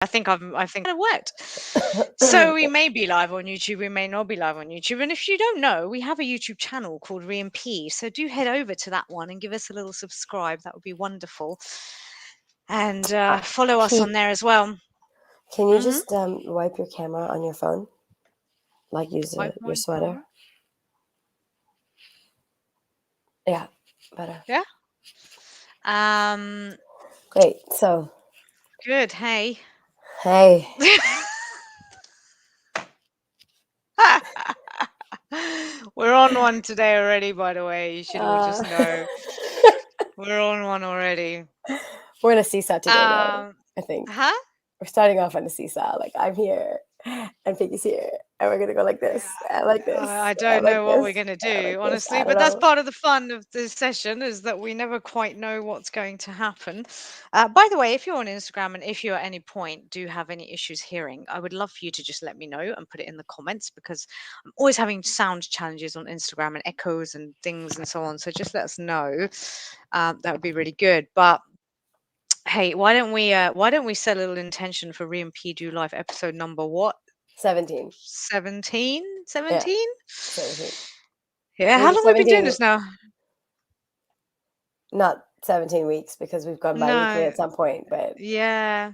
I think it worked. So we may be live on YouTube, we may not be live on YouTube. And if you don't know, we have a YouTube channel called ReMP. So do head over to that one and give us a little subscribe. That would be wonderful. And follow us on Heap, there as well. can you Hmm. just wipe your camera on your phone? Like use Wipe your my sweater? camera. Yeah, better. Yeah. Um. Great. So, Good. Hey. hey. We're on one today already, by the way. You should all Uh, just know. We're on one already. we're in a seesaw today, though, Um. I think. Huh? We're starting off on a seesaw. Like, I'm here, and Piggy's here, and we're going to go like Yeah. this, and like this, I and don't like know what this, we're going to and like do, this. honestly, I don't but that's know. part of the fun of this session is that we never quite know what's going to happen. By the way, if you're on Instagram and if you at any point do have any issues hearing, I would love for you to just let me know and put it in the comments because I'm always having sound challenges on Instagram and echoes and things and so on. So just let us know. That would be really good. But hey, why don't we set a little intention for ReMP Do Live episode number what? 17. 17? Yeah, 17? 17. Yeah, how Maybe long have we been doing 17, this now? not 17 weeks because we've gone bi-weekly No, at some point, but yeah,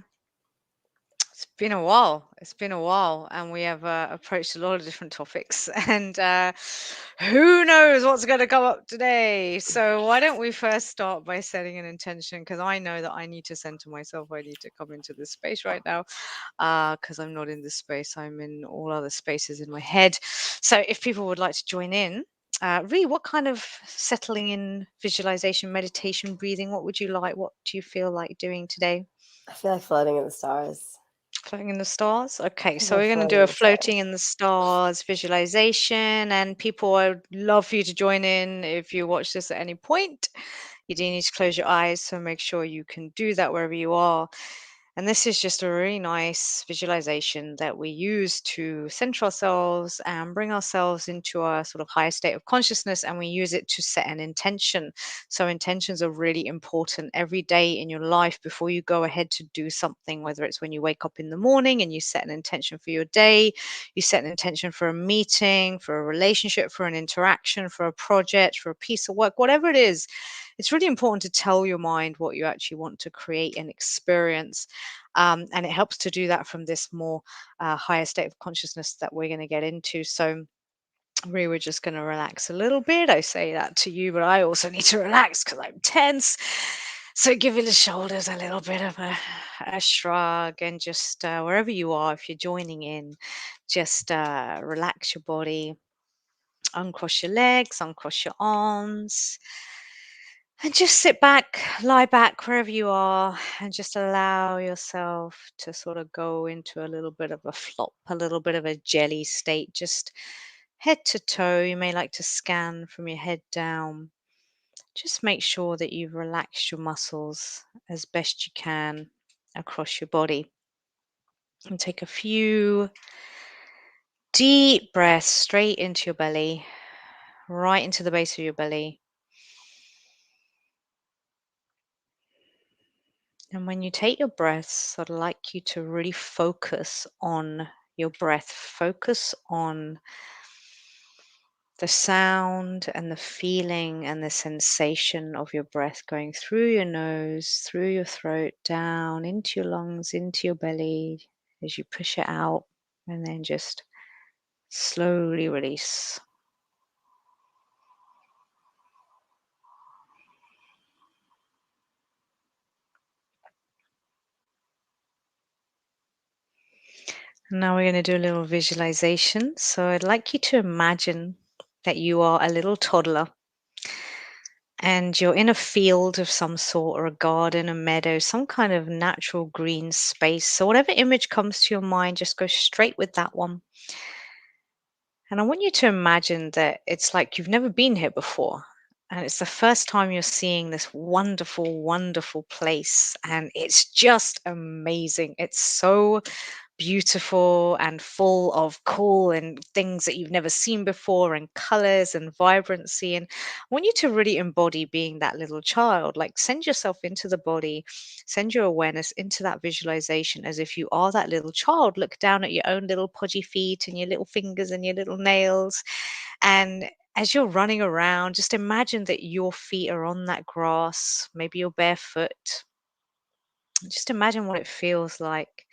it's been a while. It's been a while, and we have approached a lot of different topics, and who knows what's going to come up today. So why don't we first start by setting an intention? Because I know that I need to center myself. I need to come into this space right now, because I'm not in this space. I'm in all other spaces in my head. So if people would like to join in. Ree, what kind of settling in visualization, meditation, breathing, what would you like? What do you feel like doing today? I feel like floating in the stars. Floating in the stars? Okay, I so love we're going to floating do in a the floating stars. in the stars visualization. And people, I would love for you to join in if you watch this at any point. You do need to close your eyes, so make sure you can do that wherever you are. And this is just a really nice visualization that we use to center ourselves and bring ourselves into a sort of higher state of consciousness. And we use it to set an intention. So, intentions are really important every day in your life before you go ahead to do something, whether it's when you wake up in the morning and you set an intention for your day, you set an intention for a meeting, for a relationship, for an interaction, for a project, for a piece of work, whatever it is. It's really important to tell your mind what you actually want to create and experience. And it helps to do that from this more higher state of consciousness that we're going to get into. So, we were just going to relax a little bit. I say that to you, but I also need to relax because I'm tense. So, give the shoulders a little bit of a shrug and just wherever you are, if you're joining in, just relax your body, uncross your legs, uncross your arms. And just sit back, lie back wherever you are, and just allow yourself to sort of go into a little bit of a flop, a little bit of a jelly state, just head to toe. You may like to scan from your head down. Just make sure that you've relaxed your muscles as best you can across your body. And take a few deep breaths straight into your belly, right into the base of your belly. And when you take your breaths, I'd like you to really focus on your breath. Focus on the sound and the feeling and the sensation of your breath going through your nose, through your throat, down into your lungs, into your belly as you push it out, and then just slowly release. And now we're going to do a little visualization. So I'd like you to imagine that you are a little toddler and you're in a field of some sort or a garden, a meadow, some kind of natural green space. So, whatever image comes to your mind, just go straight with that one. And I want you to imagine that it's like you've never been here before. And it's the first time you're seeing this wonderful, wonderful place. And it's just amazing. It's so beautiful and full of cool and things that you've never seen before and colors and vibrancy. And I want you to really embody being that little child. Like send yourself into the body, send your awareness into that visualization as if you are that little child. Look down at your own little podgy feet and your little fingers and your little nails. And as you're running around, just imagine that your feet are on that grass. Maybe you're barefoot. Just imagine what it feels like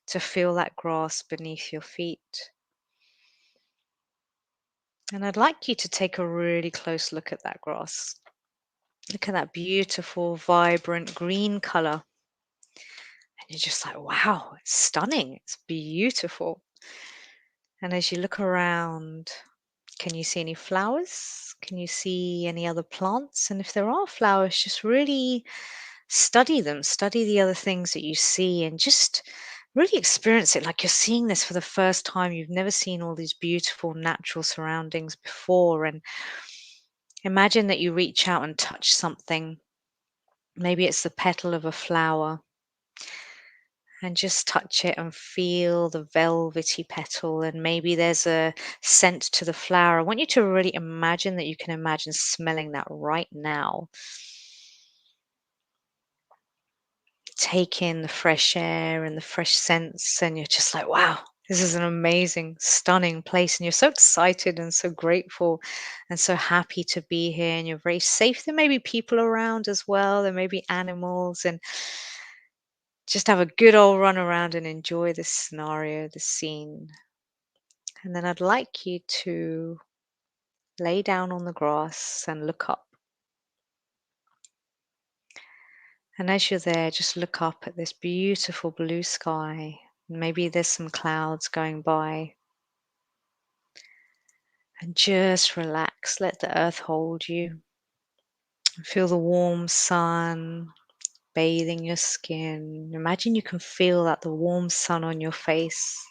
to feel that grass beneath your feet. And I'd like you to take a really close look at that grass. Look at that beautiful, vibrant green color. And you're just like, wow, it's stunning. It's beautiful. And as you look around, can you see any flowers? Can you see any other plants? And if there are flowers, just really study them, study the other things that you see, and just really experience it like you're seeing this for the first time. You've never seen all these beautiful natural surroundings before. And imagine that you reach out and touch something. Maybe it's the petal of a flower, and just touch it and feel the velvety petal. And maybe there's a scent to the flower. I want you to really imagine that you can imagine smelling that right now. Take in the fresh air and the fresh scents, and you're just like, wow, this is an amazing, stunning place. And you're so excited and so grateful and so happy to be here. And you're very safe. There may be people around as well, there may be animals, and just have a good old run around and enjoy this scenario, this scene. And then I'd like you to lay down on the grass and look up. And as you're there, just look up at this beautiful blue sky. Maybe there's some clouds going by. And just relax. Let the earth hold you. Feel the warm sun bathing your skin. Imagine you can feel that the warm sun on your face.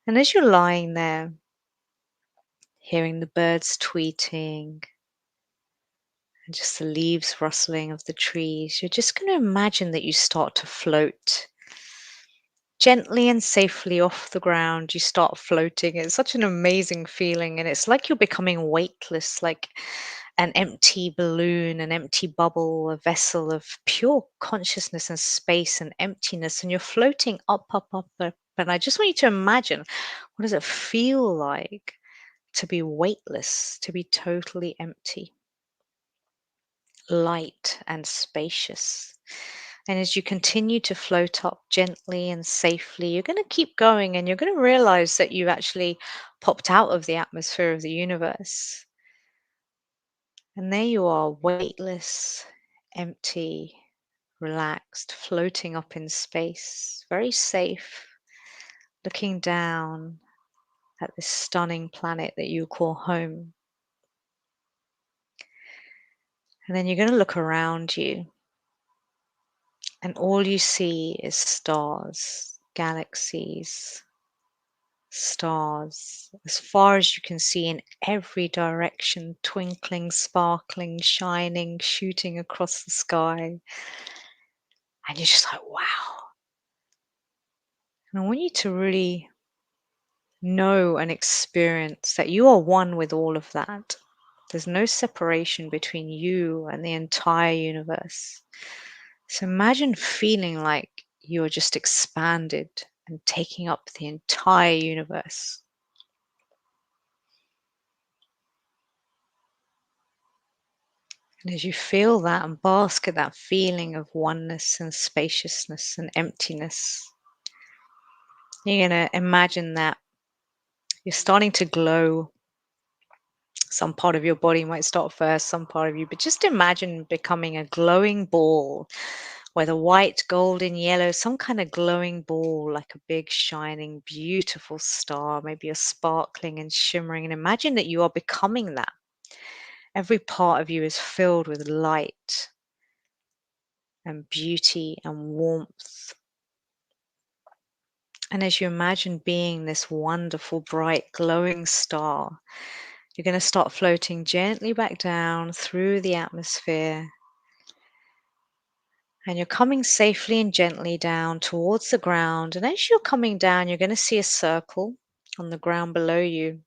And as you're lying there, hearing the birds tweeting and just the leaves rustling of the trees, you're just going to imagine that you start to float gently and safely off the ground. You start floating. It's such an amazing feeling, and it's like you're becoming weightless, like an empty balloon, an empty bubble, a vessel of pure consciousness and space and emptiness. And you're floating up, up, up, up. And I just want you to imagine, what does it feel like to be weightless, to be totally empty, light and spacious? And as you continue to float up gently and safely, you're going to keep going, and you're going to realize that you actually popped out of the atmosphere of the universe. And there you are, weightless, empty, relaxed, floating up in space, very safe, looking down at this stunning planet that you call home. And then you're going to look around you, and all you see is stars, galaxies, stars, as far as you can see in every direction, twinkling, sparkling, shining, shooting across the sky. And you're just like, wow. And I want you to really know and experience that you are one with all of that. There's no separation between you and the entire universe. So imagine feeling like you're just expanded and taking up the entire universe. And as you feel that and bask at that feeling of oneness and spaciousness and emptiness, you're going to imagine that you're starting to glow. Some part of your body might start first, some part of you, but just imagine becoming a glowing ball, whether white, golden, yellow, some kind of glowing ball, like a big, shining, beautiful star. Maybe you're sparkling and shimmering, and imagine that you are becoming that. Every part of you is filled with light and beauty and warmth. And as you imagine being this wonderful, bright, glowing star, you're going to start floating gently back down through the atmosphere. And you're coming safely and gently down towards the ground. And as you're coming down, you're going to see a circle on the ground below you.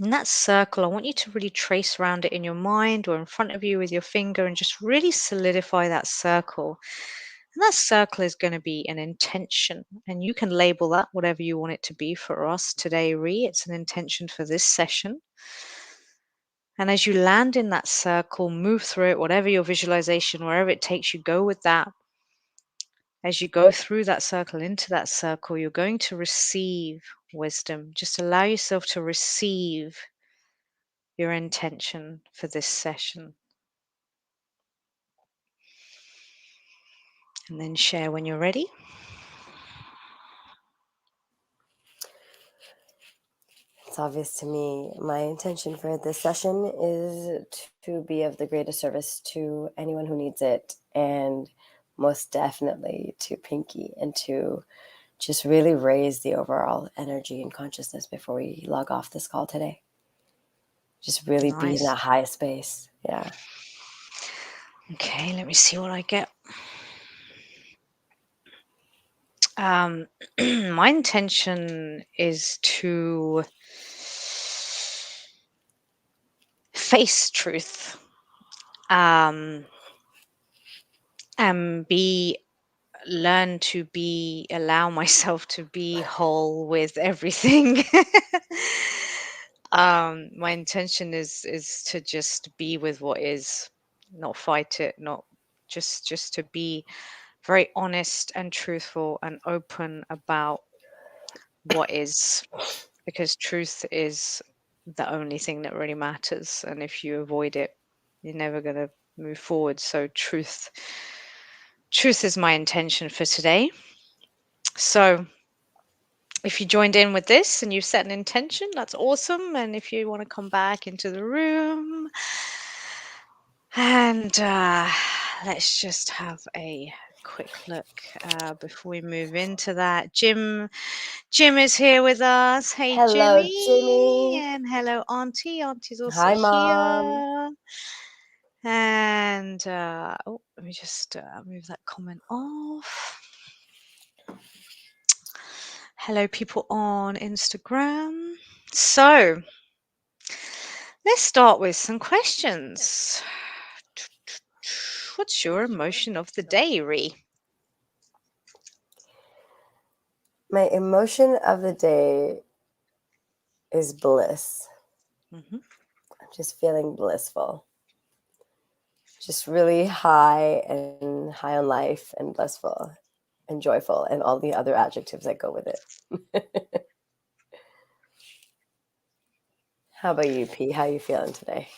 And that circle, I want you to really trace around it in your mind or in front of you with your finger and just really solidify that circle. And that circle is going to be an intention. And you can label that whatever you want it to be for us today, Ree. It's an intention for this session. And as you land in that circle, move through it, whatever your visualization, wherever it takes you, go with that. As you go through that circle, into that circle, you're going to receive wisdom. Just allow yourself to receive your intention for this session. And then share when you're ready. It's obvious to me. My intention for this session is to be of the greatest service to anyone who needs it, and most definitely to Pinky, and to just really raise the overall energy and consciousness before we log off this call today. Just really be in Nice. that high space. Yeah. Okay, let me see what I get. My intention is to face truth, and learn to allow myself to be whole with everything. My intention is to just be with what is, not fight it, not just to be very honest and truthful and open about what is, because truth is the only thing that really matters. And if you avoid it, you're never going to move forward. So truth is my intention for today. So if you joined in with this and you've set an intention, that's awesome. And if you want to come back into the room, and let's just have a quick look before we move into that. Jim is here with us. Hey, Hello, Jimmy. Jimmy. And hello, Auntie. Auntie's also Hi, Mom. here. And let me just move that comment off. Hello, people on Instagram. So let's start with some questions. What's your emotion of the day, Ree? My emotion of the day is bliss. Mm-hmm. I'm just feeling blissful. Just really high and high on life and blissful and joyful and all the other adjectives that go with it. How about you, P? How you feeling today?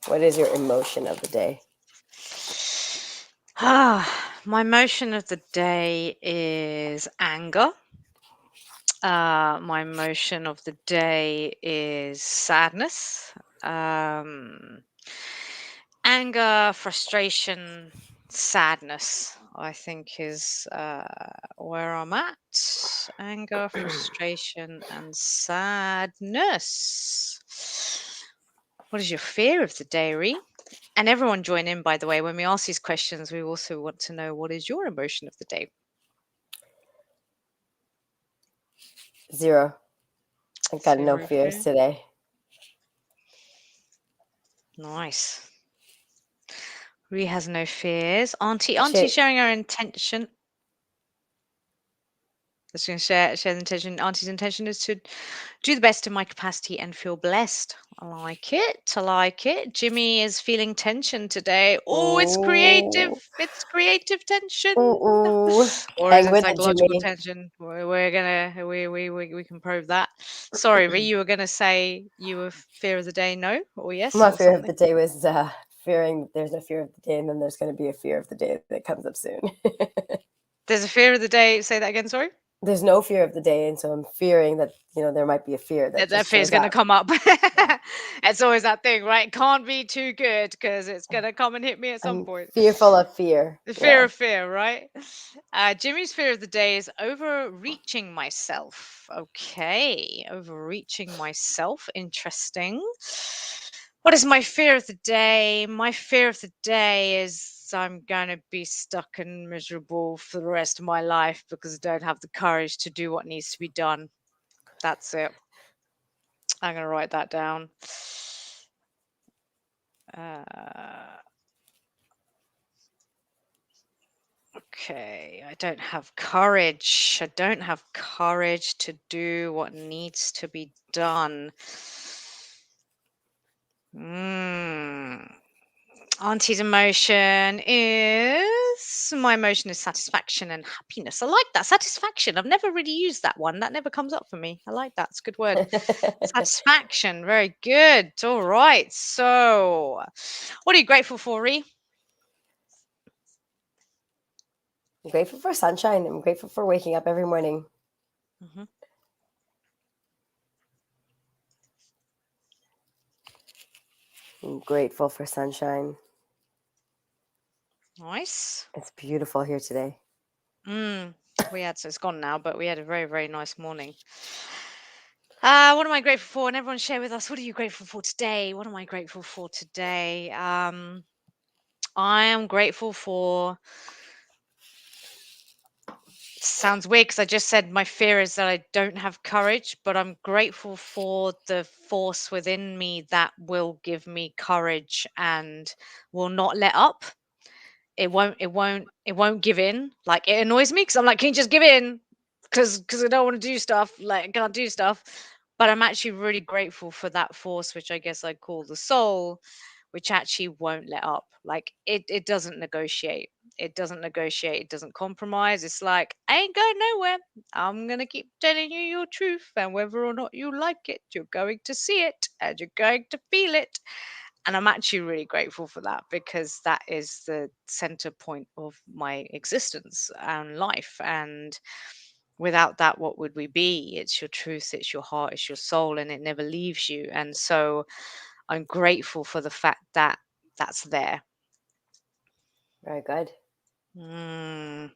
What is your emotion of the day? My emotion of the day is anger. My emotion of the day is sadness. Um, Anger, frustration, sadness, I think is where I'm at. Anger, frustration, and sadness. What is your fear of the day, Ree? And everyone join in, by the way. When we ask these questions, we also want to know, what is your emotion of the day? Zero. I got no Zero fears fear. today. Nice. Ree has no fears. Auntie Shit. sharing her intention. Just going to share the intention. Auntie's intention is to do the best in my capacity and feel blessed. I like it. I like it. Jimmy is feeling tension today. Oh, it's creative. Ooh. It's creative tension. Ooh. Or is Hang it with it, psychological Jimmy. tension? We're gonna we can probe that. Sorry, Ree, you were gonna say you were fear of the day, no or yes My or fear of the something? day was fearing that there's a fear of the day, and then there's going to be a fear of the day that comes up soon. There's a fear of the day. Say that again. Sorry. There's no fear of the day, and so I'm fearing that there might be a fear that That just fear is shows going to up. come up. Yeah. It's always that thing, right? It can't be too good because it's going to come and hit me at some I'm point. fearful of fear. The fear Yeah. of fear, right? Jimmy's fear of the day is overreaching myself. Okay, overreaching myself. Interesting. What is my fear of the day? My fear of the day is means I'm going to be stuck and miserable for the rest of my life because I don't have the courage to do what needs to be done. That's it. I'm going to write that down. Uh, okay, I don't have courage. I don't have courage to do what needs to be done. Mm. Auntie's emotion is my emotion is satisfaction and happiness. I like that. Satisfaction. I've never really used that one. That never comes up for me. I like that. It's a good word. Satisfaction. Very good. All right. So, what are you grateful for, Ree? I'm grateful for sunshine. I'm grateful for waking up every morning. Hmm. I'm grateful for sunshine. Nice. It's beautiful here today. Mm. We had, so it's gone now, but we had a very, very nice morning. What am I grateful for? And everyone share with us, what are you grateful for today? What am I grateful for today? I am grateful for sounds weird because I just said my fear is that I don't have courage, but I'm grateful for the force within me that will give me courage and will not let up. It won't give in. Like, it annoys me because I'm like, can you just give in? Because I don't want to do stuff. Like, I can't do stuff. But I'm actually really grateful for that force, which I guess I call the soul, which actually won't let up. Like, it doesn't negotiate. It doesn't negotiate. It doesn't compromise. It's like, I ain't going nowhere. I'm gonna keep telling you your truth, and whether or not you like it, you're going to see it and you're going to feel it. And I'm actually really grateful for that because that is the center point of my existence and life. And without that, what would we be? It's your truth, it's your heart, it's your soul, and it never leaves you. And so I'm grateful for the fact that that's there. Very good. Mm.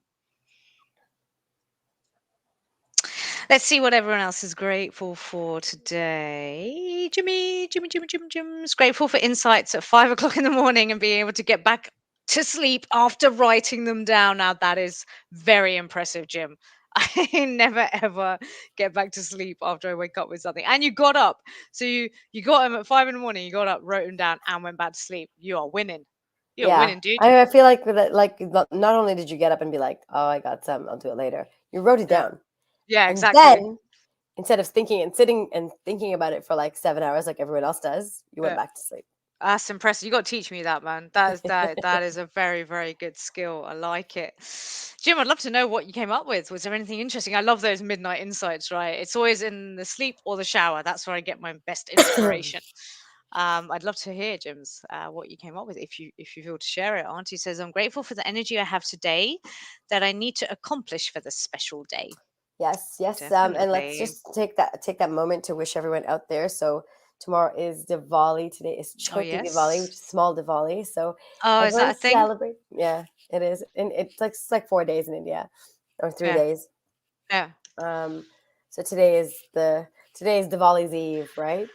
Let's see what everyone else is grateful for today. Jim's grateful for insights at 5 o'clock in the morning and being able to get back to sleep after writing them down. Now, that is very impressive, Jim. I never ever get back to sleep after I wake up with something. And you got up. So you got them at 5 in the morning, you got up, wrote them down, and went back to sleep. You are winning. You're Yeah. winning, dude. I feel like that, like not only did you get up and be like, "Oh, I got some. I'll do it later." You wrote it Yeah. down, Yeah, and exactly. then instead of thinking and sitting and thinking about it for like 7 hours, like everyone else does, you went Yeah. back to sleep. That's impressive. You got to teach me that, man. That is a very, very good skill. I like it. Jim, I'd love to know what you came up with. Was there anything interesting? I love those midnight insights, right? It's always in the sleep or the shower. That's where I get my best inspiration. I'd love to hear, Jim's, what you came up with if you feel to share it. Auntie says, I'm grateful for the energy I have today that I need to accomplish for this special day. Yes, yes. And let's Definitely. just take that moment to wish everyone out there. So tomorrow is Diwali. Today is Oh, Choti Diwali, which yes. is small Diwali. So Oh, is that everyone a thing? celebrate. Yeah, it is, and it's like 4 days in India, or three Yeah. days. Yeah. Um, so today is Diwali's Eve, right?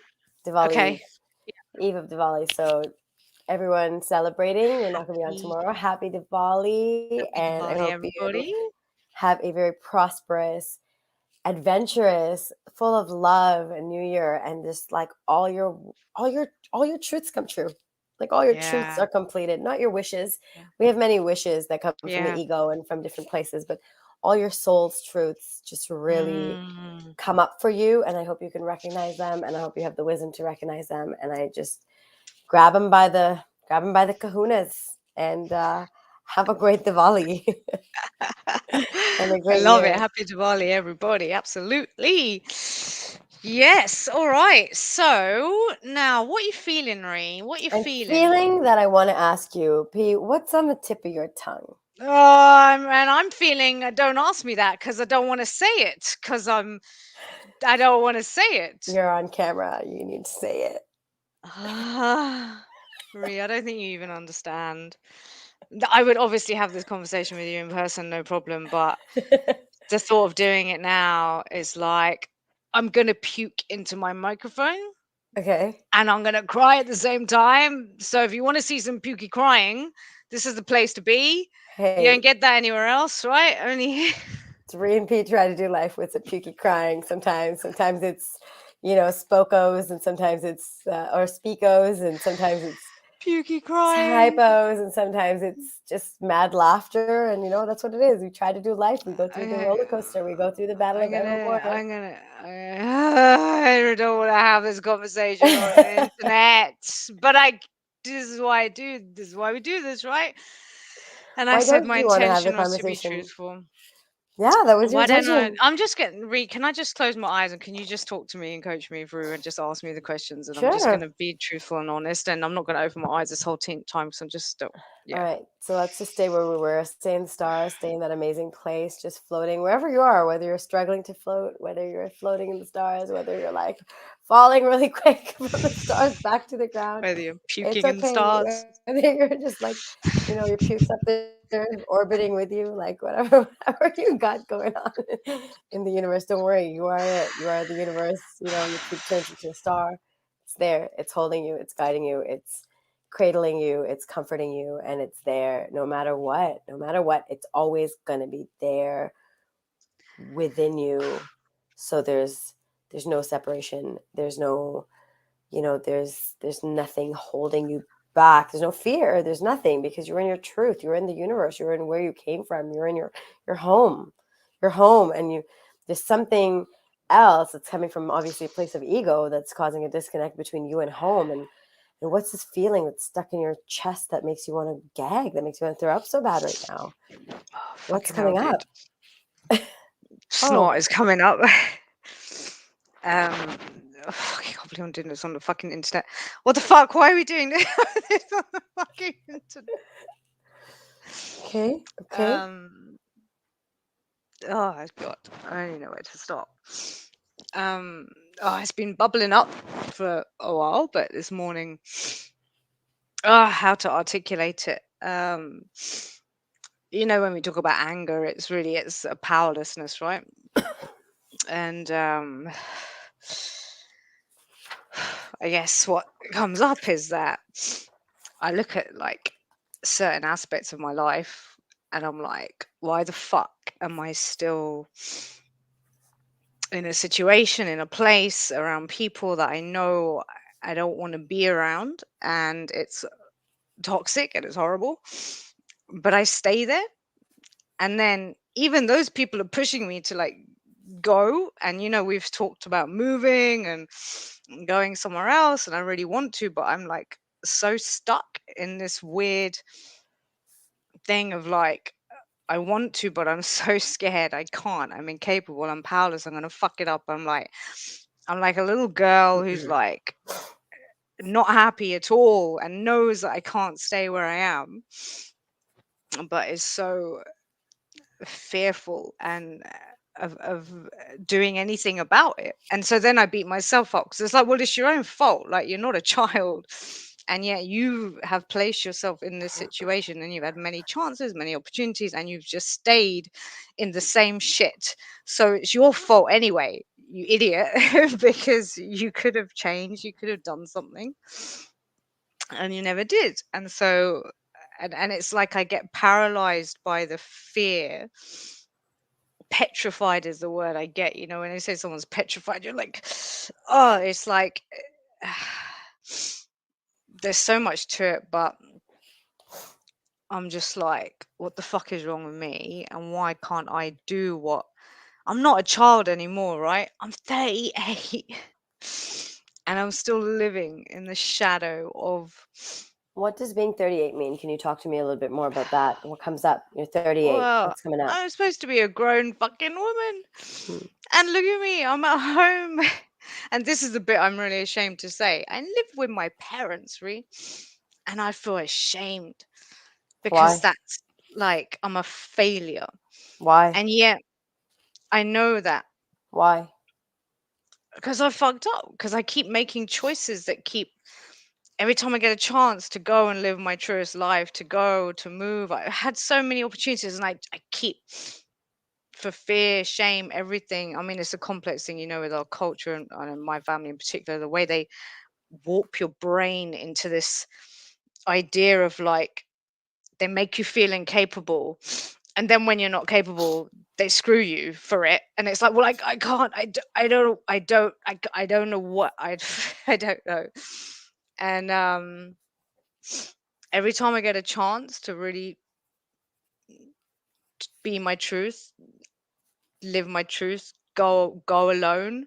Diwali Eve, Okay. Eve of Diwali. So everyone celebrating. We're not going to be on Happy, tomorrow. Happy Diwali, happy and I Diwali, hope you everybody. have a very prosperous, adventurous, full of love and new year, and just like all your truths come true. Like all your truths Yeah. are completed, not your wishes. Yeah. We have many wishes that come from the Yeah. ego and from different places, but all your soul's truths just really Mm. come up for you, and I hope you can recognize them, and I hope you have the wisdom to recognize them, and I just grab them by the kahunas, and have a great Diwali and a I great love it. year. Happy Diwali, everybody. Absolutely. Yes. All right. So now, what you feeling, Ree? What you I'm feeling? feeling that I want to ask you, P, what's on the tip of your tongue? And I'm feeling. Don't ask me that because I don't want to say it. Because I don't want to say it. You're on camera. You need to say Ree, I don't think you even understand. I would obviously have this conversation with you in person, no problem. But it. the thought of doing it now is like I'm gonna puke into my microphone Okay. and I'm gonna cry at the same time. So if you want to see some pukey crying, This is the place to be. You don't Hey, get that anywhere else, right? Only here. Three and P try to do life with a pukey crying sometimes. Sometimes it's, spokos, and sometimes it's, or speakos, and sometimes it's Pukey crying. typos, and sometimes it's just mad laughter. And, that's what it is. We try to do life. We go through the I, roller coaster. We go through the Battle of Evermore. I don't want to have this conversation on the internet, but this is why I do, this is why we do this, right? And I Why said don't my you want to have the intention was to be conversation? truthful. Yeah, that was your Why don't I? intention. I'm just getting can I just close my eyes and can you just talk to me and coach me through and just ask me the questions and I'm just going Sure. to be truthful and honest and I'm not going to open my eyes this whole time because I'm just still, All yeah. right. So let's just stay where we were. Stay in the stars, stay in that amazing place, just floating wherever you are, whether you're struggling to float, whether you're floating in the stars, whether you're like falling really quick from the stars back to the ground. Whether you're It's puking in the okay. stars. Whether you're just like, your puke's up there orbiting with you, like whatever, whatever you got going on in the universe. Don't worry. You are it. You are the universe. Your puke turns into a star. It's there. It's holding you. It's guiding you. It's cradling you, it's comforting you, and it's there no matter what. No matter what, it's always going to be there within you. So there's no separation. There's no, there's nothing holding you back. There's no fear. There's nothing, because you're in your truth. You're in the universe. You're in where you came from. You're in your home. Your home, and there's something else that's coming from, obviously, a place of ego that's causing a disconnect between you and home. And what's this feeling that's stuck in your chest that makes you want to gag, that makes you want to throw up so bad right now? Oh, What's fucking hell, coming dude. up? Snot Oh, is coming up. I can't believe I'm doing this on the fucking internet. What the fuck? Why are we doing this on the fucking internet? okay, okay. Um, oh god, I don't even know where to stop. Um, it's been bubbling up for a while, but this morning, how to articulate it? When we talk about anger, it's a powerlessness, right? And I guess what comes up is that I look at like certain aspects of my life and I'm like, why the fuck am I still in a situation, in a place, around people that I know I don't want to be around and it's toxic and it's horrible, but I stay there. And then even those people are pushing me to like go. And we've talked about moving and going somewhere else, and I really want to, but I'm like so stuck in this weird thing of like I want to, but I'm so scared. I can't. I'm incapable. I'm powerless. I'm gonna fuck it up. I'm like a little girl who's like not happy at all and knows that I can't stay where I am, but is so fearful and of doing anything about it. And so then I beat myself up because it's like, well, it's your own fault. Like you're not a child, and yet you have placed yourself in this situation, and you've had many chances, many opportunities, and you've just stayed in the same shit. So it's your fault anyway, you idiot, because you could have changed, you could have done something, and you never did. And so, and it's like I get paralyzed by the fear. Petrified is the word I get, when they say someone's petrified, you're like, oh, it's like there's so much to it, but I'm just like, what the fuck is wrong with me? And why can't I do what I'm not a child anymore, right? I'm 38 and I'm still living in the shadow of, What does being 38 mean? Can you talk to me a little bit more about that? What comes up? You're 38. well, What's coming up? I'm supposed to be a grown fucking woman. Hmm. And look at me, I'm at home. And this is the bit I'm really ashamed to say. I live with my parents, Ree, and I feel ashamed because Why? that's like I'm a failure. Why? And yet I know that Why? because I fucked up, because I keep making choices that keep every time I get a chance to go and live my truest life, to go, to move. I had so many opportunities and I keep for fear, shame, everything. I mean, it's a complex thing, with our culture and my family in particular, the way they warp your brain into this idea of like they make you feel incapable, and then when you're not capable, they screw you for it, and it's like, well, I can't, I don't know what I don't know. And every time I get a chance to really be my truth, live my truth, go alone,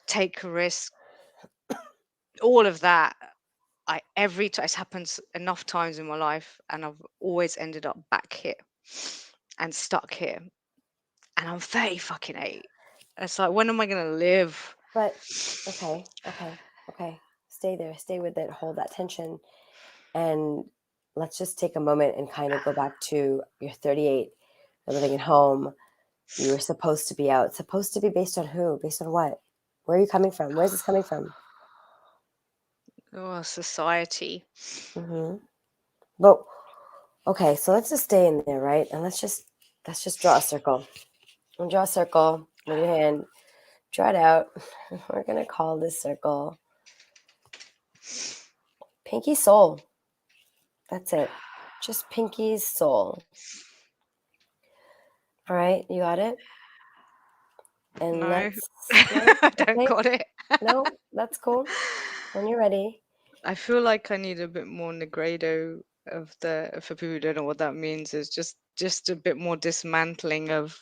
take a risk, all of that, I every time, it's happened enough times in my life, and I've always ended up back here and stuck here. And I'm 30 fucking 8. It's like, when am I gonna live? But okay, okay, okay. Stay there, stay with it, hold that tension. And let's just take a moment and kind of go back to you're 38, you're living at home, you were supposed to be out. Supposed to be based on who? Based on what? Where are you coming from? Where's this coming from? Oh, society. Mm-hmm. But okay, so let's just stay in there, right? And let's just draw a circle. And draw a circle with your hand. Draw it out. We're gonna call this circle Pinky Soul. That's it. Just Pinky's soul. All right, you got it? And No, let's no, I don't okay. got it. No, that's cool. When you're ready. I feel like I need a bit more Negredo of the, for people who don't know what that means, is just a bit more dismantling of,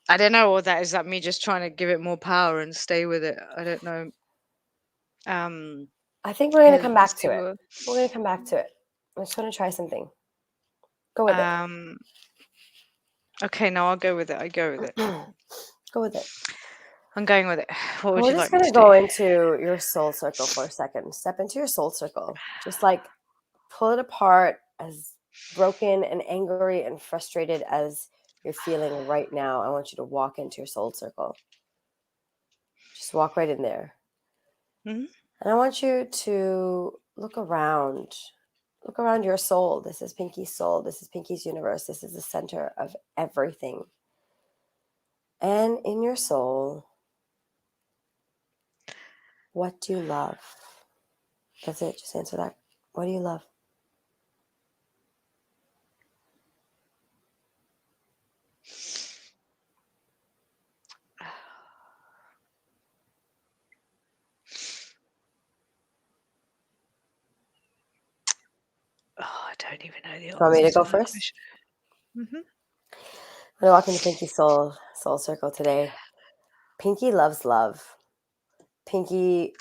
I don't know what that is. That me just trying to give it more power and stay with it? I don't know. Um, I think we're gonna here, come let's back see to it. what. We're gonna come back to it. I just want to try something. Go with it. Um, okay, no, I'll go with it. I go with it. Go with it. I'm going with it. What And would we're you just like me gonna to do? go into your soul circle for a second. Step into your soul circle. Just like pull it apart, as broken and angry and frustrated as you're feeling right now. I want you to walk into your soul circle. Just walk right in there. Hmm. And I want you to look around. Look around your soul. This is Pinky's soul. This is Pinky's universe. This is the center of everything. And in your soul, what do you love? That's it. Just answer that. What do you love? Oh, I don't even know the Do you want me answer to to go that first? question. Hmm. I'm gonna walk into Pinky's soul circle today. Pinky loves love. Pinky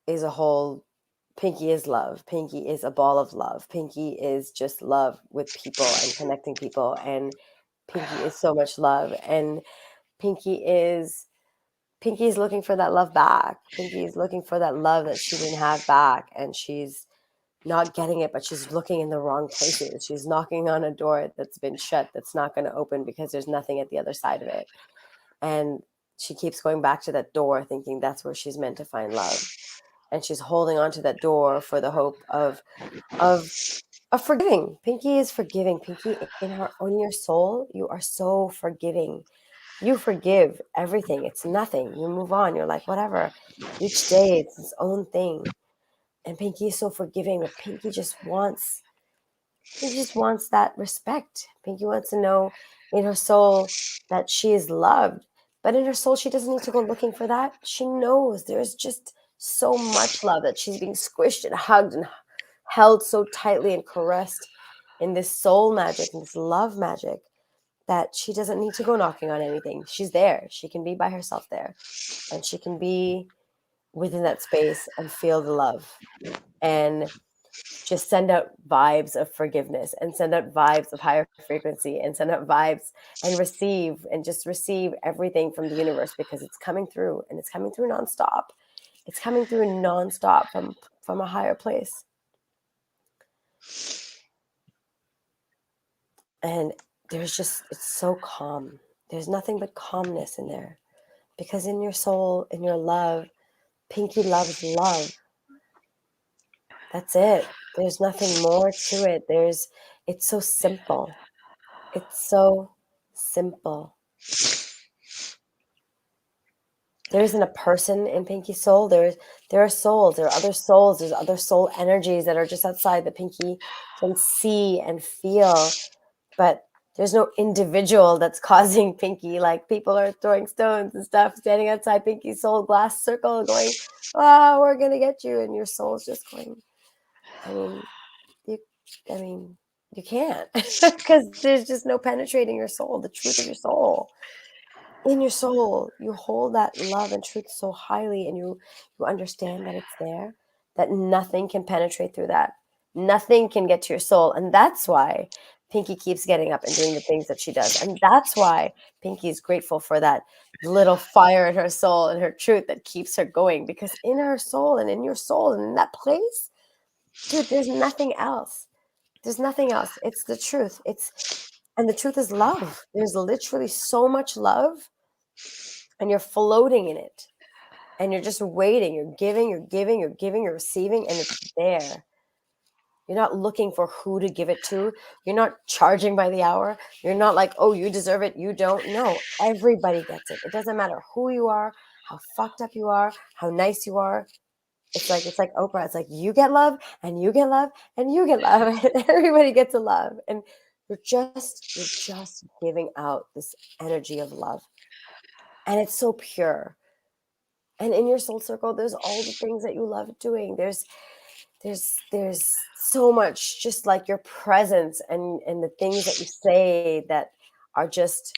is a whole. Pinky is love. Pinky is a ball of love. Pinky is just love with people and connecting people. And Pinky is so much love. And Pinky is Pinky is looking for that love back. Pinky is looking for that love that she didn't have back, and she's not getting it, but she's looking in the wrong places. She's knocking on a door that's been shut, that's not going to open because there's nothing at the other side of it. And she keeps going back to that door thinking that's where she's meant to find love. And she's holding on to that door for the hope of of forgiving. Pinky is forgiving. Pinky, in your soul, you are so forgiving. You forgive everything. It's nothing. You move on. You're like, whatever. Each day it's its own thing. And Pinky is so forgiving, but Pinky just wants that respect. Pinky wants to know in her soul that she is loved. But in her soul, she doesn't need to go looking for that. She knows there's just so much love that she's being squished and hugged and held so tightly and caressed in this soul magic and this love magic that she doesn't need to go knocking on anything. She's there. She can be by herself there. And she can be within that space and feel the love. And just send out vibes of forgiveness and send out vibes of higher frequency and send out vibes and receive and just receive everything from the universe because it's coming through and it's coming through nonstop. It's coming through nonstop from a higher place. And there's just it's so calm. There's nothing but calmness in there. Because in your soul, in your love, Pinky loves love. That's it. There's nothing more to it. It's so simple. It's so simple. There isn't a person in Pinky's soul. There are souls. There are other souls. There's other soul energies that are just outside the Pinky can see and feel, but there's no individual that's causing Pinky. Like people are throwing stones and stuff, standing outside Pinky's soul glass circle, going, "Oh, we're gonna get you," and your soul's just going. I mean, you, I mean, you can't because there's just no penetrating your soul, the truth of your soul. In your soul, you hold that love and truth so highly, and you understand that it's there, that nothing can penetrate through that. Nothing can get to your soul, and that's why Pinky keeps getting up and doing the things that she does, and that's why Pinky is grateful for that little fire in her soul and her truth that keeps her going. Because in her soul and in your soul and in that place, dude, there's nothing else. There's nothing else. It's the truth. And the truth is love. There's literally so much love, and you're floating in it, and you're just waiting. You're giving, you're giving, you're giving, you're receiving, and it's there. You're not looking for who to give it to. You're not charging by the hour. You're not like, oh, you deserve it, you don't. No, everybody gets it. It doesn't matter who you are, how fucked up you are, how nice you are. It's like Oprah. It's like you get love and you get love and you get love and everybody gets a love. And you're just giving out this energy of love. And it's so pure. And in your soul circle, there's all the things that you love doing. There's so much, just like your presence and the things that you say that are just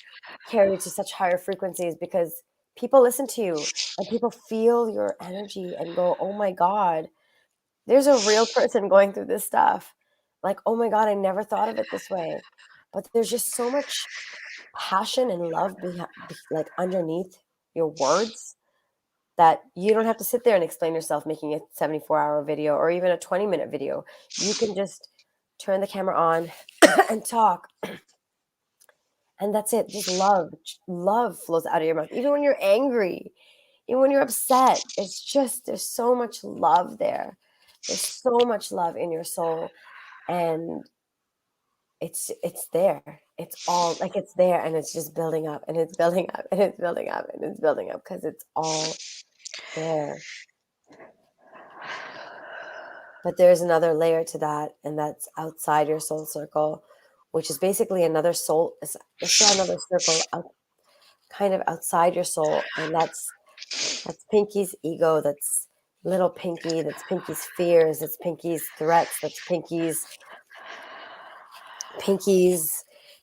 carried to such higher frequencies, because people listen to you and people feel your energy and go, oh my God, there's a real person going through this stuff. Like, oh my God, I never thought of it this way. But there's just so much passion and love like underneath your words, that you don't have to sit there and explain yourself making a 74-hour video or even a 20-minute video. You can just turn the camera on and talk, and that's it. Just love flows out of your mouth, even when you're angry, even when you're upset. It's just, there's so much love there. There's so much love in your soul, and it's there. It's all like, it's there, and it's just building up and it's building up and it's building up and it's building up, because it's all there. But there's another layer to that, and that's outside your soul circle, which is basically another soul. It's another circle out, kind of outside your soul, and that's Pinky's ego. That's little Pinky. That's Pinky's fears. That's Pinky's threats. That's Pinky's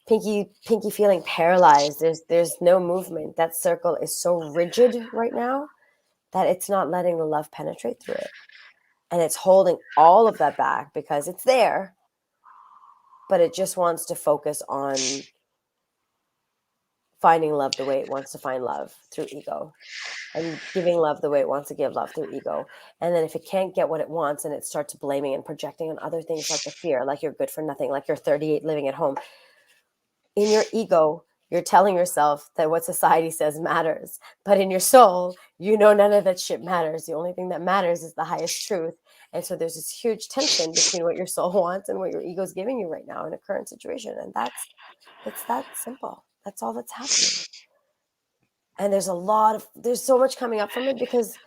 Pinky feeling paralyzed. There's no movement. That circle is so rigid right now that it's not letting the love penetrate through it. And it's holding all of that back because it's there, but it just wants to focus on finding love the way it wants to find love, through ego, and giving love the way it wants to give love, through ego. And then if it can't get what it wants, and it starts blaming and projecting on other things, like the fear, like you're good for nothing, like you're 38 living at home. In your ego, you're telling yourself that what society says matters. But in your soul, you know none of that shit matters. The only thing that matters is the highest truth. And so there's this huge tension between what your soul wants and what your ego is giving you right now in a current situation. And it's that simple. That's all that's happening. And there's so much coming up from it, because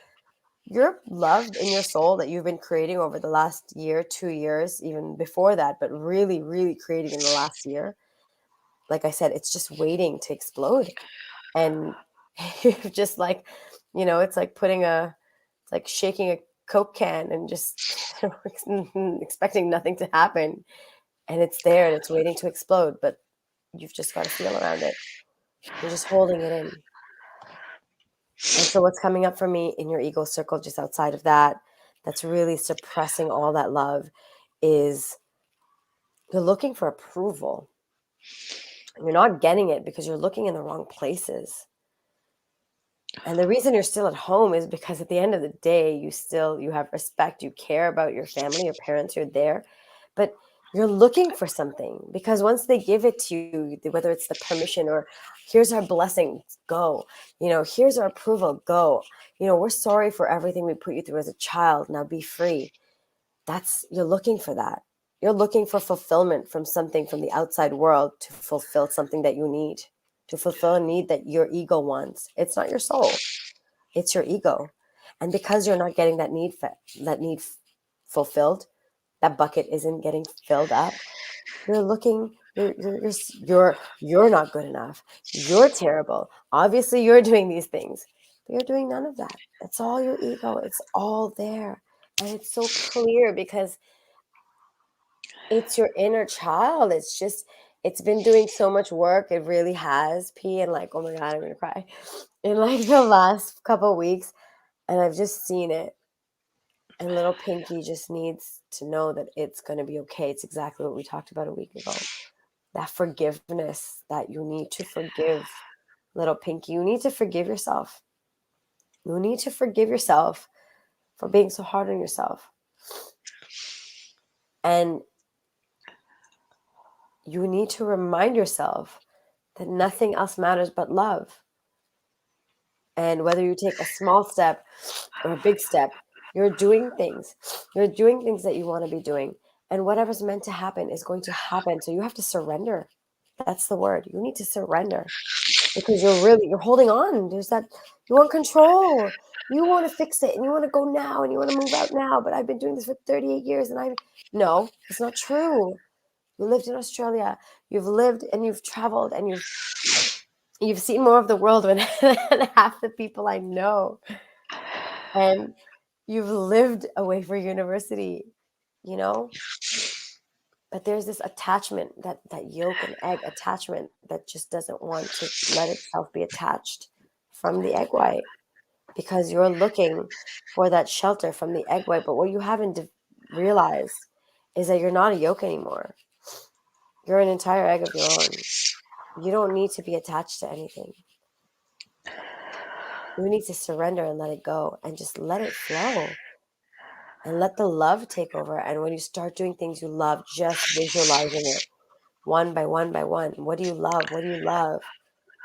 your love in your soul that you've been creating over the last year, 2 years, even before that, but really, really creating in the last year, like I said, it's just waiting to explode. And you're just like, it's like it's like shaking a Coke can and just expecting nothing to happen. And it's there and it's waiting to explode, but you've just got to feel around it. You're just holding it in. And so what's coming up for me in your ego circle, just outside of that, that's really suppressing all that love, is you're looking for approval. You're not getting it because you're looking in the wrong places. And the reason you're still at home is because at the end of the day, you have respect, you care about your family, your parents, you're there, but you're looking for something, because once they give it to you, whether it's the permission or here's our blessing, go, here's our approval, go, we're sorry for everything we put you through as a child. Now be free. You're looking for that. You're looking for fulfillment from something from the outside world to fulfill something that you need, to fulfill a need that your ego wants. It's not your soul, it's your ego. And because you're not getting that need fulfilled, that bucket isn't getting filled up, you're looking, you're not good enough. You're terrible. Obviously, you're doing these things, but you're doing none of that. It's all your ego. It's all there. And it's so clear because it's your inner child. It's just, it's been doing so much work. It really has, P. And like, oh my God, I'm going to cry. In like the last couple of weeks. And I've just seen it. And little Pinky just needs to know that it's going to be okay. It's exactly what we talked about a week ago. That forgiveness, that you need to forgive little Pinky. You need to forgive yourself. You need to forgive yourself for being so hard on yourself. And you need to remind yourself that nothing else matters but love. And whether you take a small step or a big step, you're doing things. You're doing things that you want to be doing. And whatever's meant to happen is going to happen. So you have to surrender. That's the word. You need to surrender because you're holding on. There's that, you want control. You want to fix it and you want to go now and you want to move out now. But I've been doing this for 38 years and no, it's not true. You lived in Australia. You've lived and you've traveled and you've seen more of the world than half the people I know. And you've lived away for university, you know? But there's this attachment, that yolk and egg attachment that just doesn't want to let itself be attached from the egg white because you're looking for that shelter from the egg white. But what you haven't realized is that you're not a yolk anymore. You're an entire egg of your own. You don't need to be attached to anything. You need to surrender and let it go and just let it flow and let the love take over. And when you start doing things you love, just visualizing it one by one by one. What do you love? What do you love?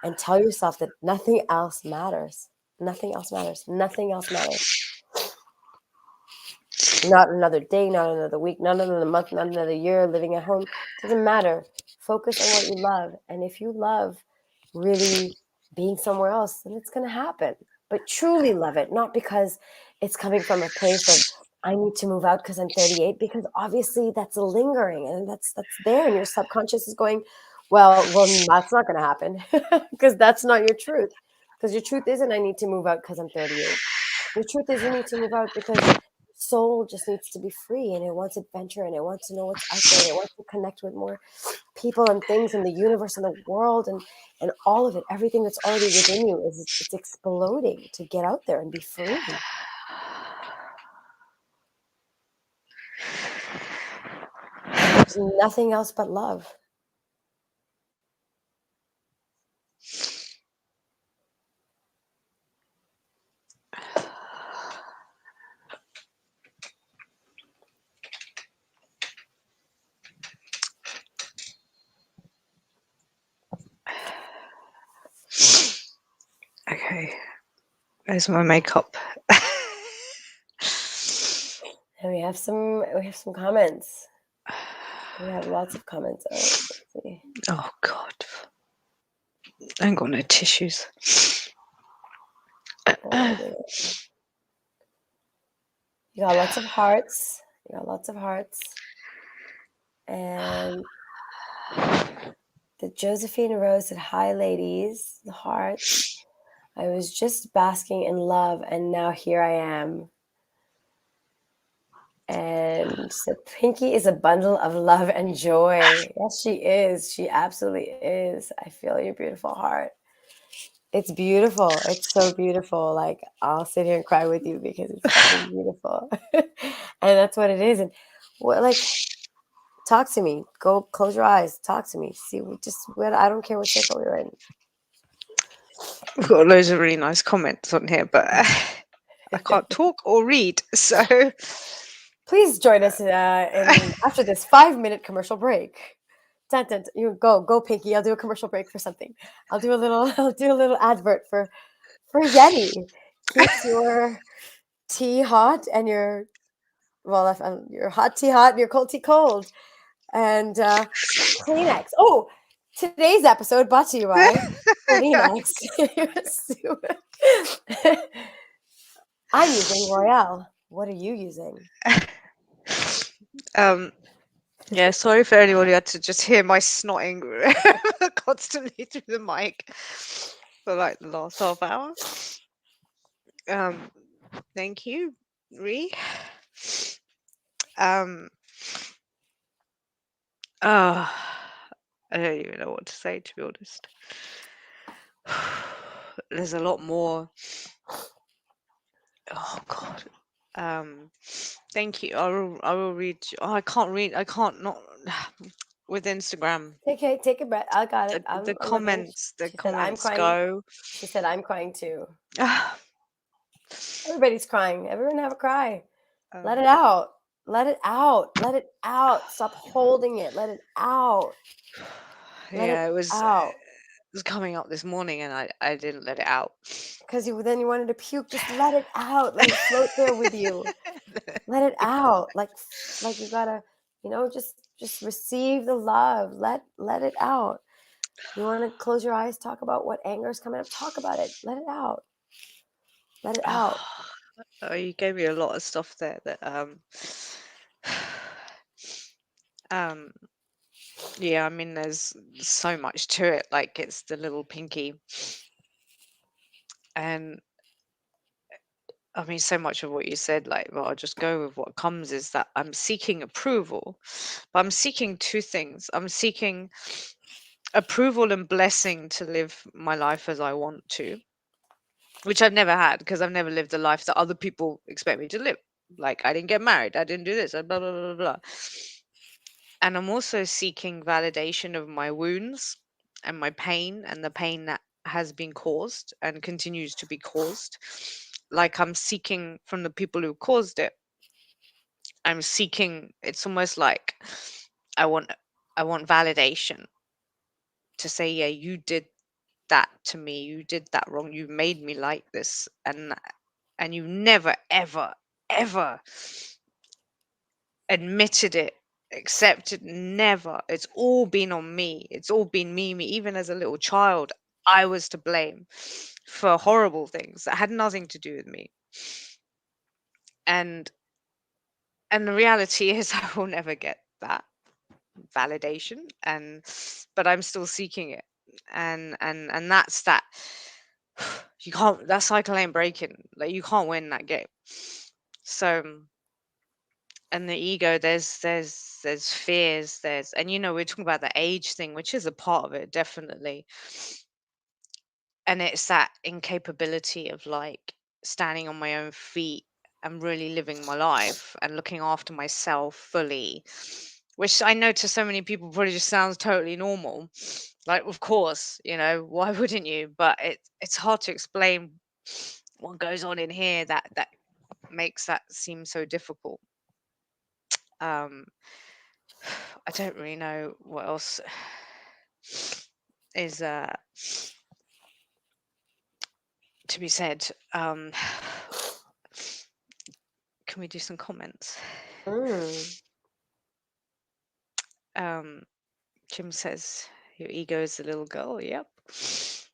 And tell yourself that nothing else matters. Nothing else matters. Nothing else matters. Not another day, not another week, not another month, not another year living at home. Doesn't matter. Focus on what you love. And if you love really being somewhere else, then it's going to happen. But truly love it, not because it's coming from a place of, I need to move out because I'm 38, because obviously that's lingering and that's there. And your subconscious is going, well, that's not going to happen because that's not your truth. Because your truth isn't, I need to move out because I'm 38. Your truth is, you need to move out because soul just needs to be free and it wants adventure and it wants to know what's out there and it wants to connect with more people and things in the universe and the world and all of it. Everything that's already within you is, it's exploding to get out there and be free. And there's nothing else but love. Okay, there's my makeup. And we have some comments. We have lots of comments. Oh, let's see. Oh God, I ain't got no tissues. Oh, dear. You got lots of hearts. You got lots of hearts. And the Josephine Rose said, "Hi, ladies, the hearts. I was just basking in love, and now here I am." And so Pinky is a bundle of love and joy. Yes, she is. She absolutely is. I feel your beautiful heart. It's beautiful. It's so beautiful. Like, I'll sit here and cry with you because it's fucking beautiful. And that's what it is. And what, like, talk to me. Go close your eyes. Talk to me. See, I don't care what circle you're in. We've got loads of really nice comments on here, but I can't talk or read, so Please join us after this 5-minute commercial break. Dun, dun, dun. You go, Pinky. I'll do a commercial break for something. I'll do a little advert for Yeti. Keeps your tea hot and your your hot tea hot and your cold tea cold. And Kleenex. Oh, today's episode brought to you by Kleenex. I'm using Royale. What are you using? Um, yeah, sorry for anyone who had to just hear my snotting constantly through the mic for like the last half hour. Um, thank you, Ree. Um, uh, I don't even know what to say, to be honest. There's a lot more. Oh God. Um, thank you. I will read. Oh, I can't read. I can't not with Instagram. Okay, take a breath. I got it. The I'm looking. comments. The She said, I'm comments crying. go. She said, I'm crying too. um, Everybody's crying. Everyone have a cry. Let it out. Let it out. Let it out. Stop holding it. Let it out. Let yeah, it it was. out. It was coming up this morning, and I didn't let it out. Because you wanted to puke. Just let it out. Let it float there with you. Let it out. Like you gotta, just receive the love. Let it out. You want to close your eyes, talk about what anger is coming up, talk about it. Let it out. Let it out. Oh, you gave me a lot of stuff there that um yeah, I mean there's so much to it, like it's the little pinky, and I mean so much of what you said, like, well, I'll just go with what comes, is that I'm seeking approval, but I'm seeking two things. I'm seeking approval and blessing to live my life as I want to, which I've never had because I've never lived the life that other people expect me to live. Like I didn't get married, I didn't do this, blah blah blah blah blah. And I'm also seeking validation of my wounds and my pain and the pain that has been caused and continues to be caused. Like I'm seeking from the people who caused it. I'm seeking, it's almost like I want I want validation to say, yeah, you did that to me. You did that wrong. You made me like this. And you never ever ever admitted it, accepted, never. It's all been on me. It's all been me. Even as a little child, I was to blame for horrible things that had nothing to do with me. And and the reality is I will never get that validation, and but I'm still seeking it. And that's that. You can't, that cycle ain't breaking. Like you can't win that game. So and the ego, there's fears, there's, and we're talking about the age thing, which is a part of it, definitely. And it's that incapability of like standing on my own feet and really living my life and looking after myself fully, which I know to so many people probably just sounds totally normal. Like of course, why wouldn't you? But it's hard to explain what goes on in here that makes that seem so difficult. um I don't really know what else is to be said. Can we do some comments? Mm. Um, Jim says, your ego is the little girl. Yep. It's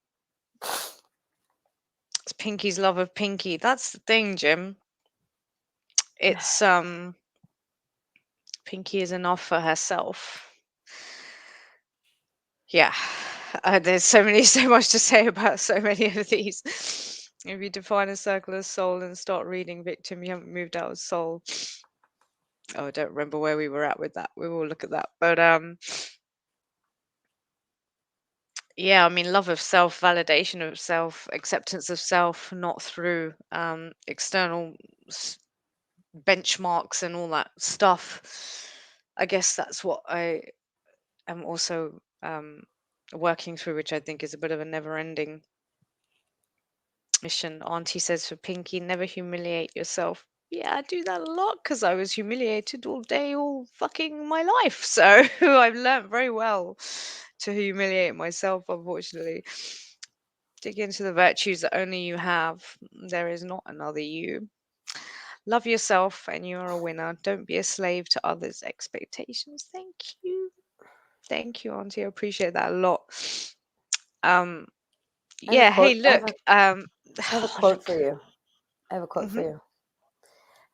Pinky's love of Pinky. That's the thing, Jim. It's Pinky is enough for herself. Yeah. There's so much to say about so many of these. If you define a circle as soul and start reading victim, you haven't moved out of soul. Oh, I don't remember where we were at with that. We will look at that. But yeah, I mean, love of self, validation of self, acceptance of self, not through external benchmarks and all that stuff. I guess that's what I am also working through, which I think is a bit of a never-ending mission. Auntie says for Pinky, never humiliate yourself. Yeah, I do that a lot because I was humiliated all day, all fucking my life. So I've learned very well to humiliate myself, unfortunately. Dig into the virtues that only you have. There is not another you. Love yourself and you are a winner. Don't be a slave to others' expectations. Thank you. Thank you, Auntie. I appreciate that a lot. Um, I have a yeah, hey, quote. look. I have a quote Look. for you. I have a quote for Hmm. you.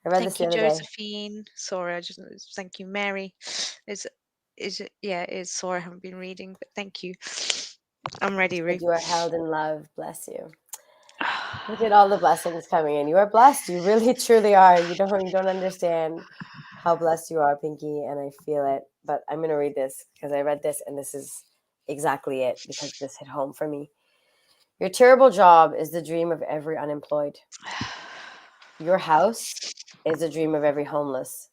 I read this Thank the you, other day. Josephine. Sorry, I just thank you, Mary. Is is it? Yeah, it is. Sorry, I haven't been reading, but thank you. I'm ready, Said Rue. you are held in love. Bless you. Look at all the blessings coming in. You are blessed. You really truly are. You don't understand how blessed you are, Pinky, and I feel it. But I'm gonna read this because I read this and this is exactly it because this hit home for me. Your terrible job is the dream of every unemployed. Your house is a dream of every homeless.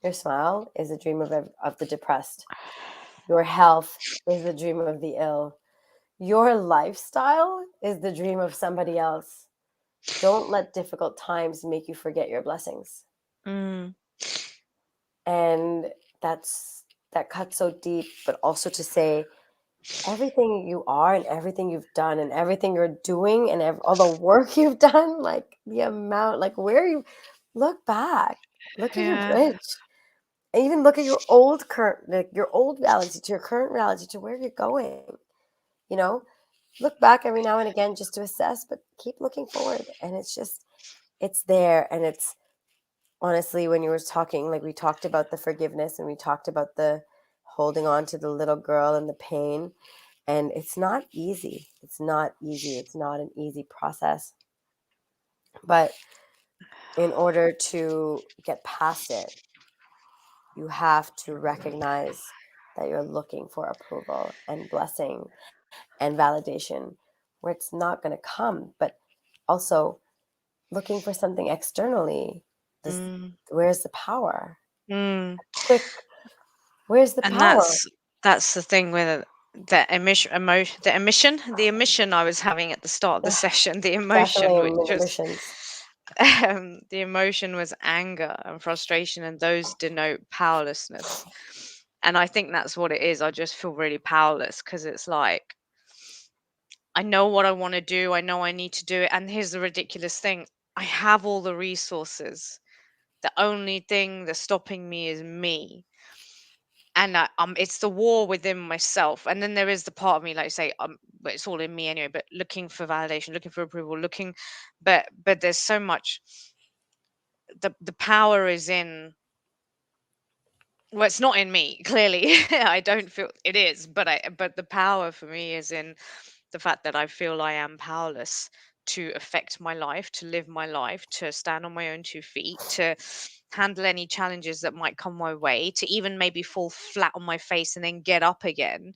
Your smile is a dream of the depressed. Your health is the dream of the ill. Your lifestyle is the dream of somebody else. Don't let difficult times make you forget your blessings. Mm, And that cuts so deep, but also to say everything you are and everything you've done and everything you're doing and all the work you've done, like the amount, like where you look back, look at your yeah. bridge, and even look at your old current, like your old reality to your current reality to where you're going. You know, look back every now and again just to assess, but keep looking forward. And it's there. And it's honestly, when you were talking, like we talked about the forgiveness and we talked about the holding on to the little girl and the pain. And it's not easy. It's not easy. It's not an easy process. But in order to get past it, you have to recognize that you're looking for approval and blessing and validation where it's not going to come, but also looking for something externally. This, Mm, where's the power? mm. Quick, where's the And power? that's the thing with the emission I was having at the start of the Ugh, session, the emotion, definitely which was emissions. the emotion was anger and frustration, and those denote powerlessness. And I think that's what it is. I just feel really powerless because it's like I know what I want to do. I know I need to do it. And here's the ridiculous thing: I have all the resources. The only thing that's stopping me is me. And it's the war within myself. And then there is the part of me, like you say, but it's all in me anyway. But looking for validation, looking for approval, looking, but there's so much. The power is in, well, it's not in me, clearly. I don't feel it is, but the power for me is in the fact that I feel I am powerless to affect my life, to live my life, to stand on my own 2 feet, to handle any challenges that might come my way, to even maybe fall flat on my face and then get up again,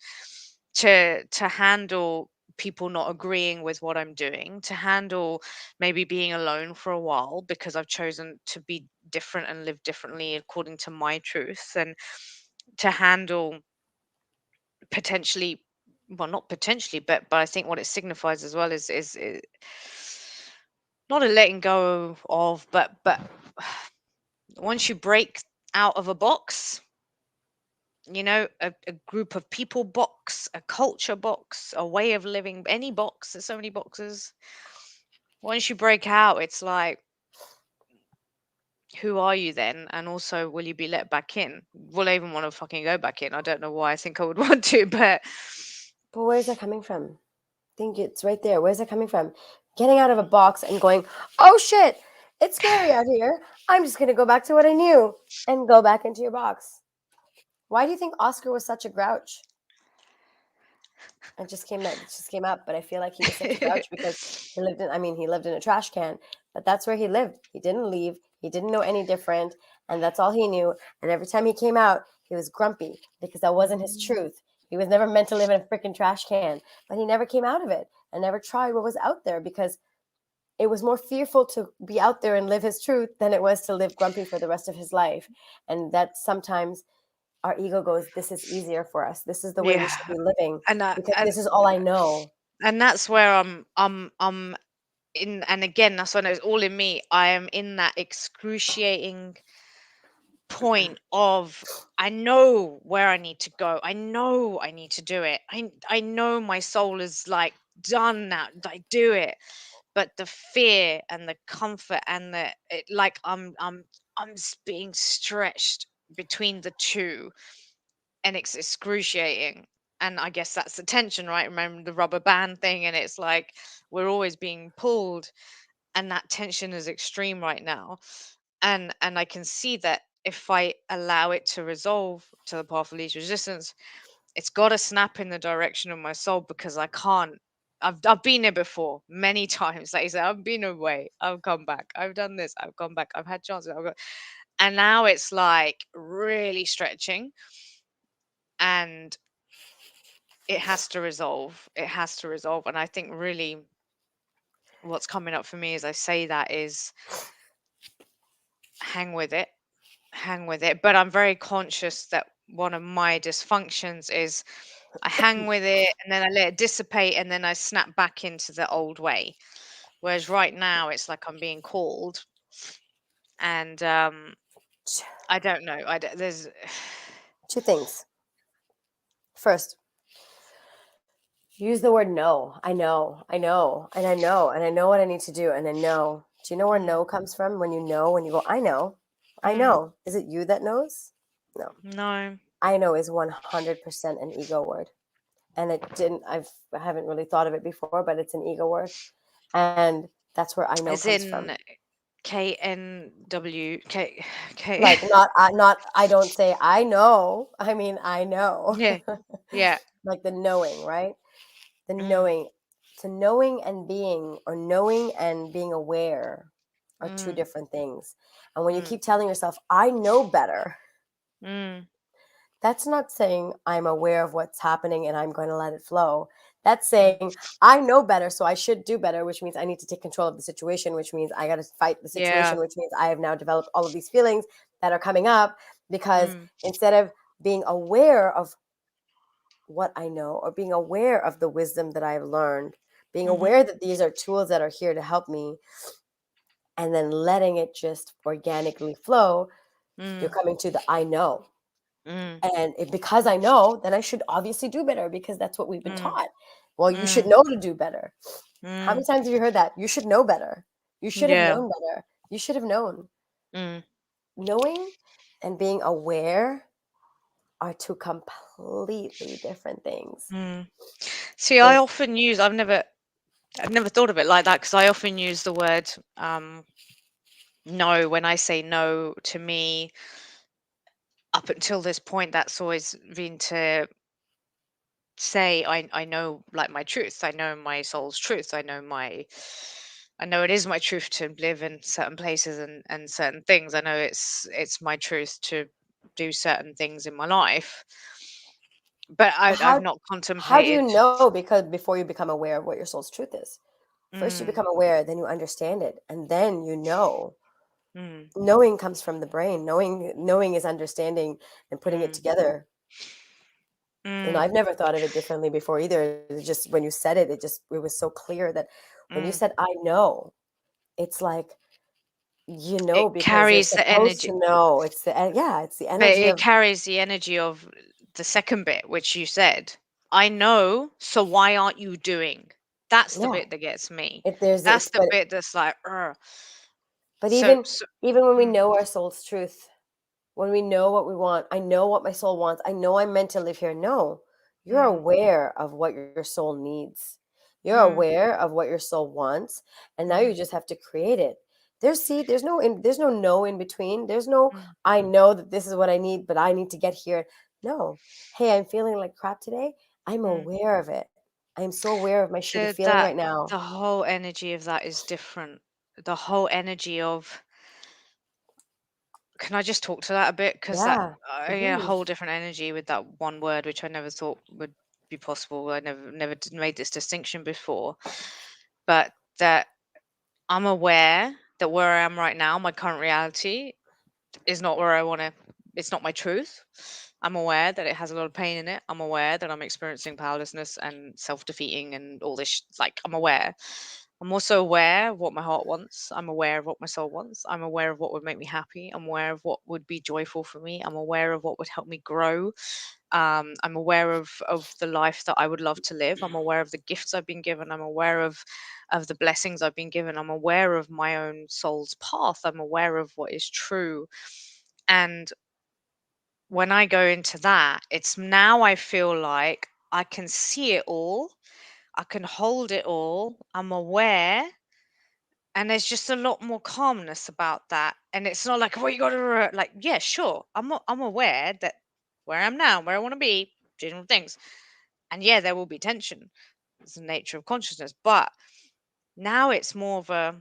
to handle people not agreeing with what I'm doing, to handle maybe being alone for a while because I've chosen to be different and live differently according to my truth, and to handle potentially, well, not potentially, but I think what it signifies as well is not a letting go of, but once you break out of a box, a group of people box, a culture box, a way of living, any box, there's so many boxes. Once you break out, it's like, who are you then? And also, will you be let back in? Will I even want to fucking go back in? I don't know why I think I would want to, but But where's that coming from? Think it's right there. Where's that coming from? Getting out of a box and going, oh shit, it's scary out here. I'm just going to go back to what I knew and go back into your box. Why do you think Oscar was such a grouch? It just came up, but I feel like he was such a grouch because he lived in a trash can, but that's where he lived. He didn't leave. He didn't know any different, and that's all he knew. And every time he came out, he was grumpy because that wasn't his Mm, truth. He was never meant to live in a freaking trash can, but he never came out of it and never tried what was out there because it was more fearful to be out there and live his truth than it was to live grumpy for the rest of his life. And that sometimes our ego goes, this is easier for us. This is the way we yeah, should be living and because this is all I know. that's where I'm in, and again, that's when it's all in me. I am in that excruciating point of, I know where I need to go. I know I need to do it. I know my soul is like done now. I do it. But the fear and the comfort and like being stretched between the two, and it's excruciating. And I guess that's the tension, right? Remember the rubber band thing, and it's like we're always being pulled, and that tension is extreme right now. and I can see that if I allow it to resolve to the path of least resistance, it's got to snap in the direction of my soul because I can't. I've been here before many times. Like you said, I've been away. I've come back. I've done this. I've gone back. I've had chances. And now it's like really stretching, and it has to resolve. It has to resolve. And I think really what's coming up for me as I say that is hang with it, hang with it. But I'm very conscious that one of my dysfunctions is I hang with it and then I let it dissipate and then I snap back into the old way. Whereas right now it's like I'm being called and I don't know. There's Two things. First, use the word no. I know, I know, and I know, and I know what I need to do, and I know. Do you know where mm, no comes from? When you know, when you go, I know, I mm, know. Is it you that knows? No. no, I know is 100% an ego word. And I haven't really thought of it before, but it's an ego word. And that's where I know as comes from. in KNWK. Like not I don't say I know. I mean I know. Yeah, yeah. Like the knowing, right? The Mm, knowing. To knowing and being, or knowing and being aware, are two mm, different things. And when you mm, keep telling yourself, I know better, mm, that's not saying I'm aware of what's happening and I'm going to let it flow. That's saying mm. I know better, so I should do better, which means I need to take control of the situation, which means I got to fight the Yeah. situation, which means I have now developed all of these feelings that are coming up because Mm, instead of being aware of what I know, or being aware of the wisdom that I've learned, being mhm, aware that these are tools that are here to help me, and then letting it just organically flow, you're mm, coming to the I know. mm, And because I know, then I should obviously do better because that's what we've been mm, taught. Well, you should mm, know to do better. How many mm. times have you heard that? You should know better. You should have Yeah. known better. You should have known. Mm, Knowing and being aware are two completely different things. mm. See, I There's often use. I've never thought of it like that because I often use the word no when I say no to me. Up until this point, that's always been to say I know like my truth. I know my soul's truth. I know it is my truth to live in certain places and certain things. I know it's my truth to do certain things in my life. But but I've not how do you contemplated. know, because before you become aware of what your soul's truth is? First you Mm, become aware, then you understand it, and then you know. mm, Knowing comes from the brain. Knowing is understanding and putting it mm, together. And mm, I've never thought of it differently before either. It just when you said it, it was so clear that when you mm. said I know, it's like you It know because you're carries the supposed energy, to know. It's the but energy it of carries the energy of the second bit, which you said. I know, so why aren't you doing? That's the yeah. bit that gets me. It there's That's it's the bit that's like, "Ugh." but So, so even when we mm, know our soul's truth, when we know what we want, I know what my soul wants. I know I'm meant to live here. No, you're mm, aware of what your soul needs. You're mm, aware of what your soul wants, and now you mm, just have to create it. There's no in between. There's no mm, I know that this is what I need, but I need to get here. No. Hey, I'm feeling like crap today. I'm mm. aware of it. I am so aware of my shitty So feeling that right now. the whole energy of that is different. The whole energy of, can I just talk to that a bit? Because that, Yeah. yeah, a Mhm. whole different energy with that one word, which I never thought would be possible. I never made this distinction before. But that I'm aware that where I am right now, my current reality, is not where I want to. It's not my truth. I'm aware that it has a lot of pain in it. I'm aware that I'm experiencing powerlessness and self-defeating and all this. Like I'm aware. I'm also aware of what my heart wants. I'm aware of what my soul wants. I'm aware of what would make me happy. I'm aware of what would be joyful for me. I'm aware of what would help me grow. I'm aware of the life that I would love to live. I'm aware of the gifts I've been given. I'm aware of the blessings I've been given. I'm aware of my own soul's path. I'm aware of what is true. And when I go into that, it's now I feel like I can see it all. I can hold it all. I'm aware And there's just a lot more calmness about that. And it's not like, oh, you gotta like, yeah, sure. I'm aware that where I am now, where I want to be, general things. And yeah, there will be tension. It's the nature of consciousness. But now it's more of a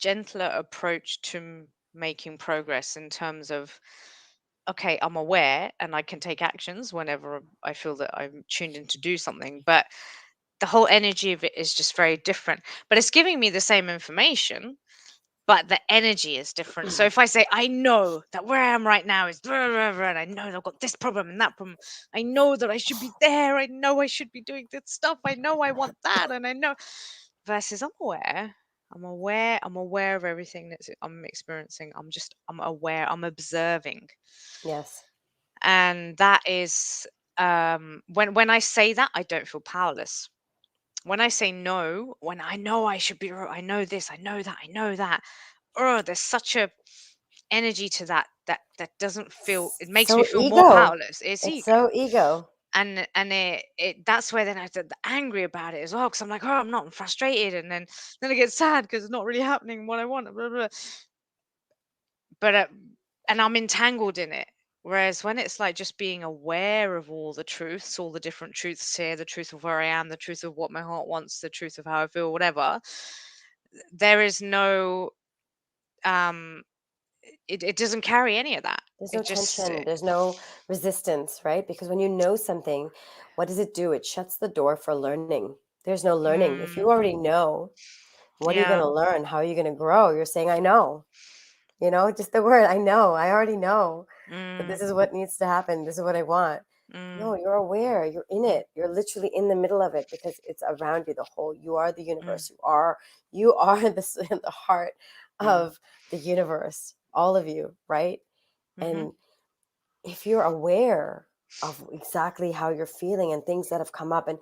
gentler approach to making progress in terms of, okay, I'm aware and I can take actions whenever I feel that I'm tuned in to do something. But the whole energy of it is just very different. But it's giving me the same information, but the energy is different. So if I say, I know that where I am right now is blah, blah, blah, and I know that I've got this problem and that problem, I know that I should be there, I know I should be doing this stuff, I know I want that, and I know, versus I'm aware of everything that I'm experiencing. I'm aware, I'm observing. Yes. And that is, when I say that, I don't feel powerless. When I say no, when I know I should be, I know this, I know that, I know that, oh, there's such a energy to that doesn't feel, it makes me So feel more ego. powerless. It's It's ego. so ego. And it that's where then I get angry about it as well, because I'm like, oh, I'm frustrated, and then I get sad because it's not really happening what I want, blah, blah, blah. But and I'm entangled in it. Whereas when it's like just being aware of all the truths, all the different truths here, the truth of where I am, the truth of what my heart wants, the truth of how I feel, whatever, there is no um it doesn't carry any of that. There's no It just tension, there's no resistance, right? Because when you know something, what does it do? It shuts the door for learning. There's no learning. If you mm, already know, what are you going yeah. to learn? How are you going to grow? You're saying, I know. You know, just the word, I know. I already know that this mm, is what needs to happen. This is what I want. No, mm, you're aware. You're in mm, it. You're literally in the middle of it because it's around you. The whole, you are the mm, universe. You are the heart mm, of the universe. All of you, right? mhm, And if you're aware of exactly how you're feeling and things that have come up and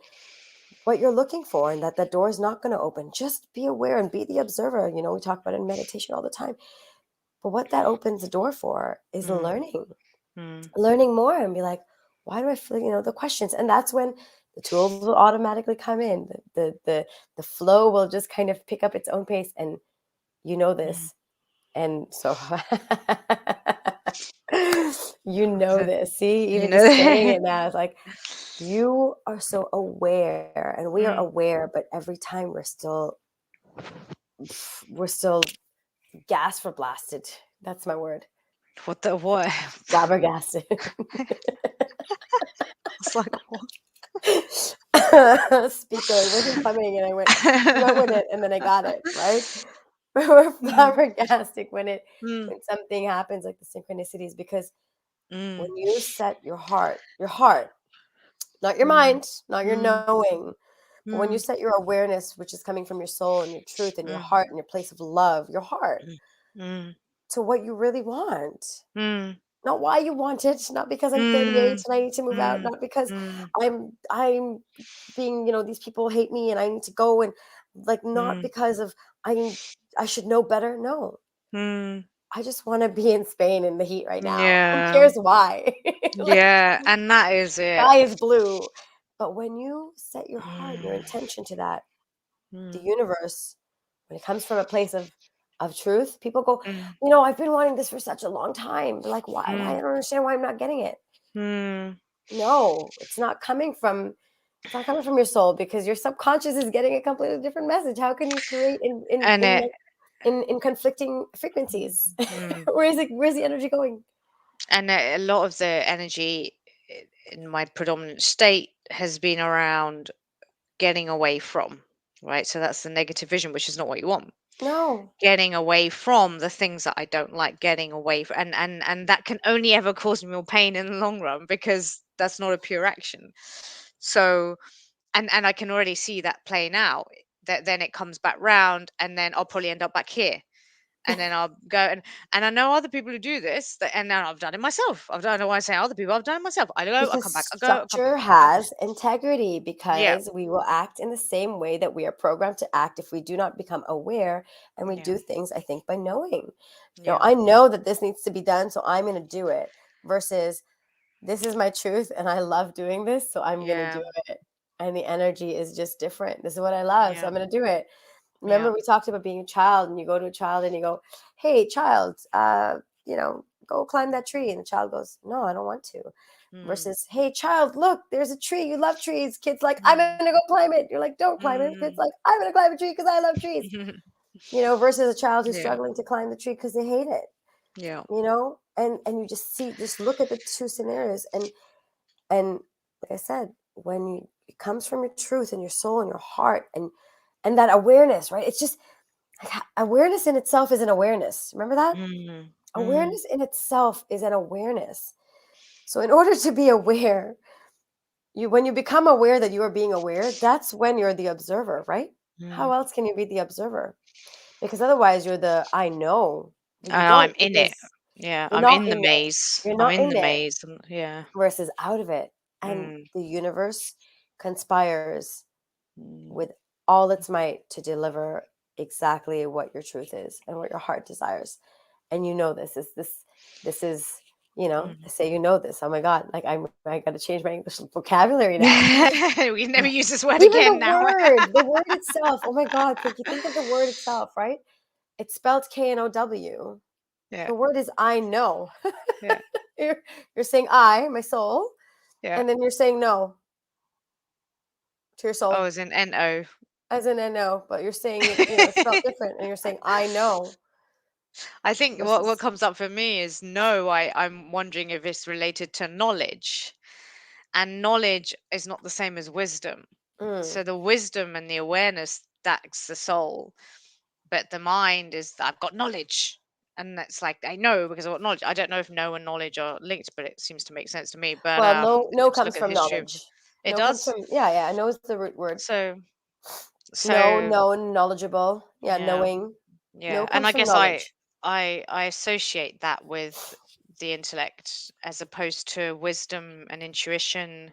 what you're looking for, and that the door is not going to open, just be aware and be the observer. You know, we talk about it in meditation all the time. But what that opens the door for is mm, mm, learning more and be like, why do I feel, the questions. And that's when the tools will automatically come in. The flow will just kind of pick up its own pace. And you know mm. this. And so you know So, this. See, you even know. just saying it now, it's like you are so aware and we are Mm. aware, but every time we're still gas for blasted. That's my word. What the what? Flabbergasted. It's like what? Speaker. It wasn't coming, and I went with it, and then I got it right. We're Mm, flabbergasted when mm, when something happens like the synchronicities, because when mm, you set your heart, not your mm, mind, not your mm, knowing, but when you mm, set your awareness, which is coming from your soul and your truth and your mm, heart and your place of love, your heart, mm, mm, to what you really want. mm, Not why you want it, not because I'm 38 mm, and I need to move out, mm, not because mm, I'm being, these people hate me and I need to go, and like not mm, because of I I should know better. No. mm. I just want to be in Spain in the heat right now. Who Yeah, cares why? Like yeah, and that is it. sky is blue. But when you set your heart, your Mm, intention to that, the mm, universe, when it comes from a place of truth, people go, mm, I've been wanting this for such a long time. They're like, why? I mm, don't understand why I'm not getting it. mm. No, it's not coming from your soul, because your subconscious is getting a completely different message. How can you create And it, in conflicting frequencies? mm, Where's the energy going? and a lot of the energy in my predominant state has been around getting away from, right? So that's the negative vision, which is not what you want. No. Getting away from the things that I don't like, getting away from, and that can only ever cause me more pain in the long run, because that's not a pure action. So, and I can already see that playing out. That then it comes back round, and then I'll probably end up back here, and then I'll go and I know other people who do this, and now I've done it myself. I don't know why I say other people. I've done it myself. I go, I Because come back. I go, I come back. structure I go. has integrity, Yeah, because we will act in the same way that we are programmed to act if we do not become aware, and we yeah, do things, I think, by knowing. yeah, I know that this needs to be done, so I'm going to do it, versus this is my truth and I love doing this, so I'm going to yeah, do it. And the energy is just different. This is what I love, so yeah. I'm going to do it. Yeah. Remember we talked about being a child, and you go to a child and you go, "Hey, child, go climb that tree," and the child goes, "No, I don't want to." Mm, Versus, "Hey, child, look, there's a tree. You love trees." Kids like, "I'm mm, gonna go climb it." You're like, "Don't climb it." Kids mm. like, "I'm gonna climb a tree because I love trees." Versus a child who's Yeah. struggling to climb the tree because they hate it. Yeah. And you just look at the two scenarios, and like I said, when you it comes from your truth and your soul and your heart, and that awareness, right? It's just like, awareness in itself is an awareness. Remember that? Mm, mm, Awareness in itself is an awareness. So in order to be aware, when you become aware that you are being aware, that's when you're the observer, right? How mm. else can you be the observer? Because otherwise you're the I know, but you And don't, I'm in it. because Yeah, you're I'm not in the in it. maze. You're I'm not in in the it maze. Yeah. versus out of it. And Mm, the universe conspires mm, with all its might to deliver exactly what your truth is and what your heart desires. And this is I mm. say this. Oh my God, like I got to change my English vocabulary now. We never use this word Even again now. the word itself. Oh my God, think of the word itself, right? It's spelled K-N-O-W. Yeah, The word is I know. yeah, you're, you're saying I, my soul, yeah. and then you're saying no to your Oh, soul, as in N-O. as in I know, but you're saying it, it's spelled different, and you're saying I know I think what versus comes up for me is no, I'm wondering if it's related to knowledge. And knowledge is not the same as wisdom. mm. So the wisdom and the awareness, that's the soul. But the mind is I've got knowledge. And that's like I know because I've got knowledge. I don't know if know and knowledge are linked, but it seems to make sense to me. But Well, no just comes look at the from history of knowledge. it No comes does. from, yeah. Know is the root word. So No, so known, knowledgeable. Yeah, yeah. knowing. Yeah. No And comes I from guess I knowledge. I I associate that with the intellect as opposed to wisdom and intuition,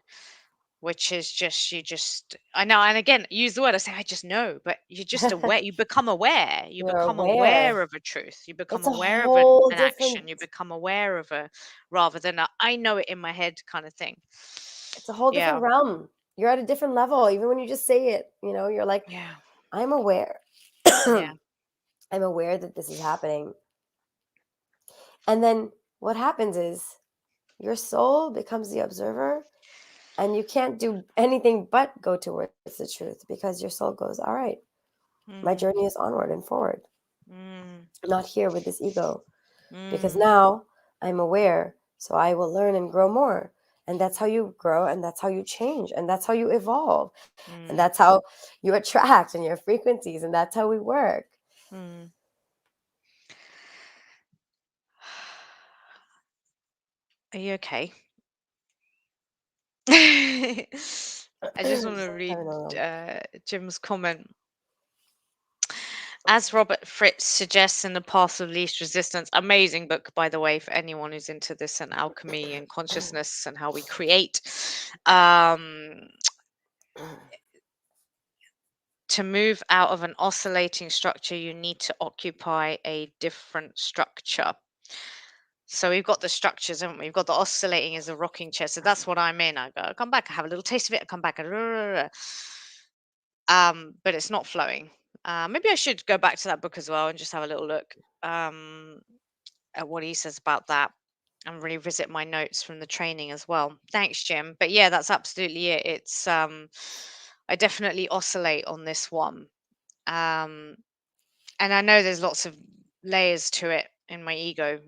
which is just I know, and again, use the word, I say I just know, but you're just aware, you become aware, you You're become aware aware. of a truth, you become It's a aware of whole an different action, you become aware of a rather than a I know it in my head kind of thing. it's a whole different Yeah. realm. You're at a different level. Even when you just say it, you're like, Yeah. I'm aware. Yeah. I'm aware that this is happening. And then what happens is your soul becomes the observer, and you can't do anything but go towards the truth, because your soul goes, all right, my Mm, journey is onward and forward. mm, I'm not here with this ego, because mm, now I'm aware, so I will learn and grow more. And that's how you grow, and that's how you change, and that's how you evolve, and that's mm, how you attract and your frequencies, and that's how we work. mm. Are you okay? I just want to Sorry, read having a little. Jim's comment. As Robert Fritz suggests in The Path of Least Resistance, amazing book, by the way, for anyone who's into this and alchemy and consciousness and how we create. Um, to move out of an oscillating structure, you need to occupy a different structure. So we've got the structures, haven't we? We've got the oscillating as a rocking chair. So that's what I'm in. I go, I come back, I have a little taste of it, I come back, but it's not flowing. Maybe I should go back to that book as well and just have a little look. At what he says about that and revisit my notes from the training as well. Thanks, Jim. But yeah, that's absolutely it. It's I definitely oscillate on this one. Um and I know there's lots of layers to it in my ego.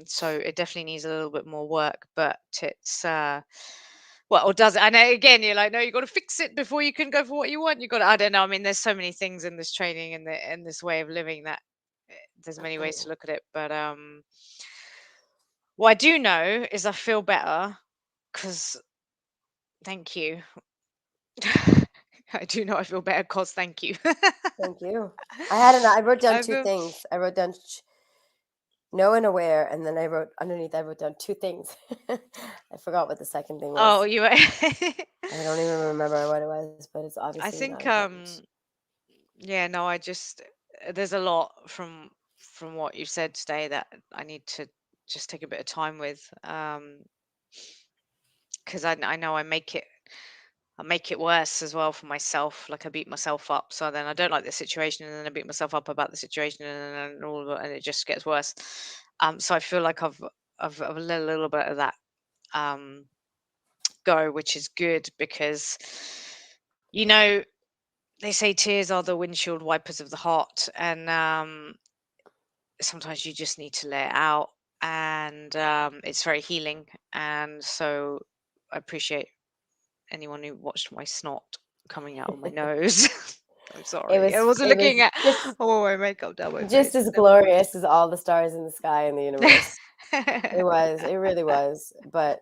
So it definitely needs a little bit more work, but it's well, or does it? I know again, you're like, no, you got to fix it before you can go for what you want. You got to, I don't know. I mean, there's so many things in this training and in this way of living that there's many ways to look at it. But what I do know is I feel better because thank you. I do know I feel better because thank you. Thank you. I wrote down I two feel. things. I wrote down know and aware, and then I wrote underneath, I wrote down two things. I forgot what the second thing Oh, was. you were. I don't even remember what it was, but it's I obviously not think. important. Yeah. No. I just. There's a lot from what you said today that I need to just take a bit of time with. Because I know I make it worse as well for myself. Like I beat myself up. So then I don't like the situation, and then I beat myself up about the situation, and then all of it, and it just gets worse. So I feel like I've let a little bit of that um go, which is good because you know they say tears are the windshield wipers of the heart, and sometimes you just need to let it out, and it's very healing. And so I appreciate anyone who watched my snot coming out of my nose. I'm sorry. I wasn't it looking was at all my makeup down my just face, as but never glorious as all the stars in the sky in the universe. It mind. was, it really was. But,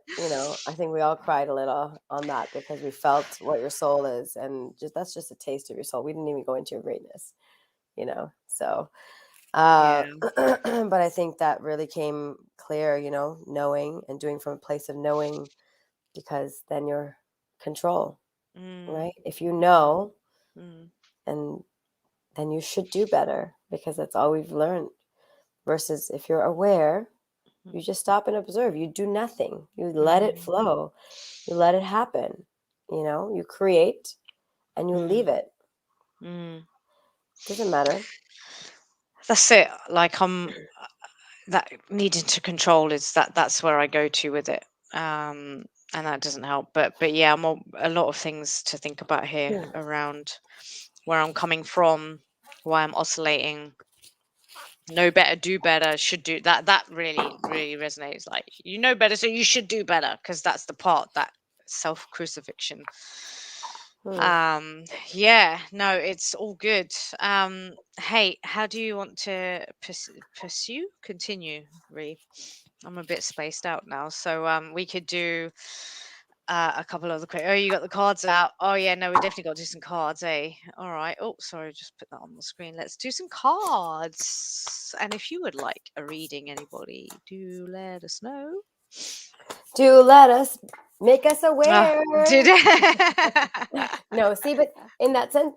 I think we all cried a little on that because we felt what your soul is, and just that's just a taste of your soul. We didn't even go into your greatness. So, Yeah. but I think that really came clear, knowing and doing from a place of knowing, because then you're control, Mm, right? If you mm, know, mm, and then you should do better, because that's all we've learned. Versus if you're aware, mm, you just stop and observe. You do nothing. You let it mm, flow. You let it happen. You create and you leave mm, it. mm. Doesn't matter. That's it. Like that needing to control is that's where I go to with it. Um, and that doesn't help. But yeah, a lot of things to think about here Hmm. around where I'm coming from, why I'm oscillating. Know better, do better, should do that. That really, really resonates. Like you know better, so you should do better, because that's the part that self crucifixion. Hmm. Um, yeah, no, it's all good. Hey, how do you want to pursue? Continue, Ree. I'm a bit spaced out now, so we could do a couple of the quick. Oh, you got the cards out. Oh yeah, no, we definitely got to do some cards, eh? All right. Oh, sorry, just put that on the screen. Let's do some cards. And if you would like a reading, anybody, do let us know. Do let us make us Ah, aware. did No, see, but in that sense,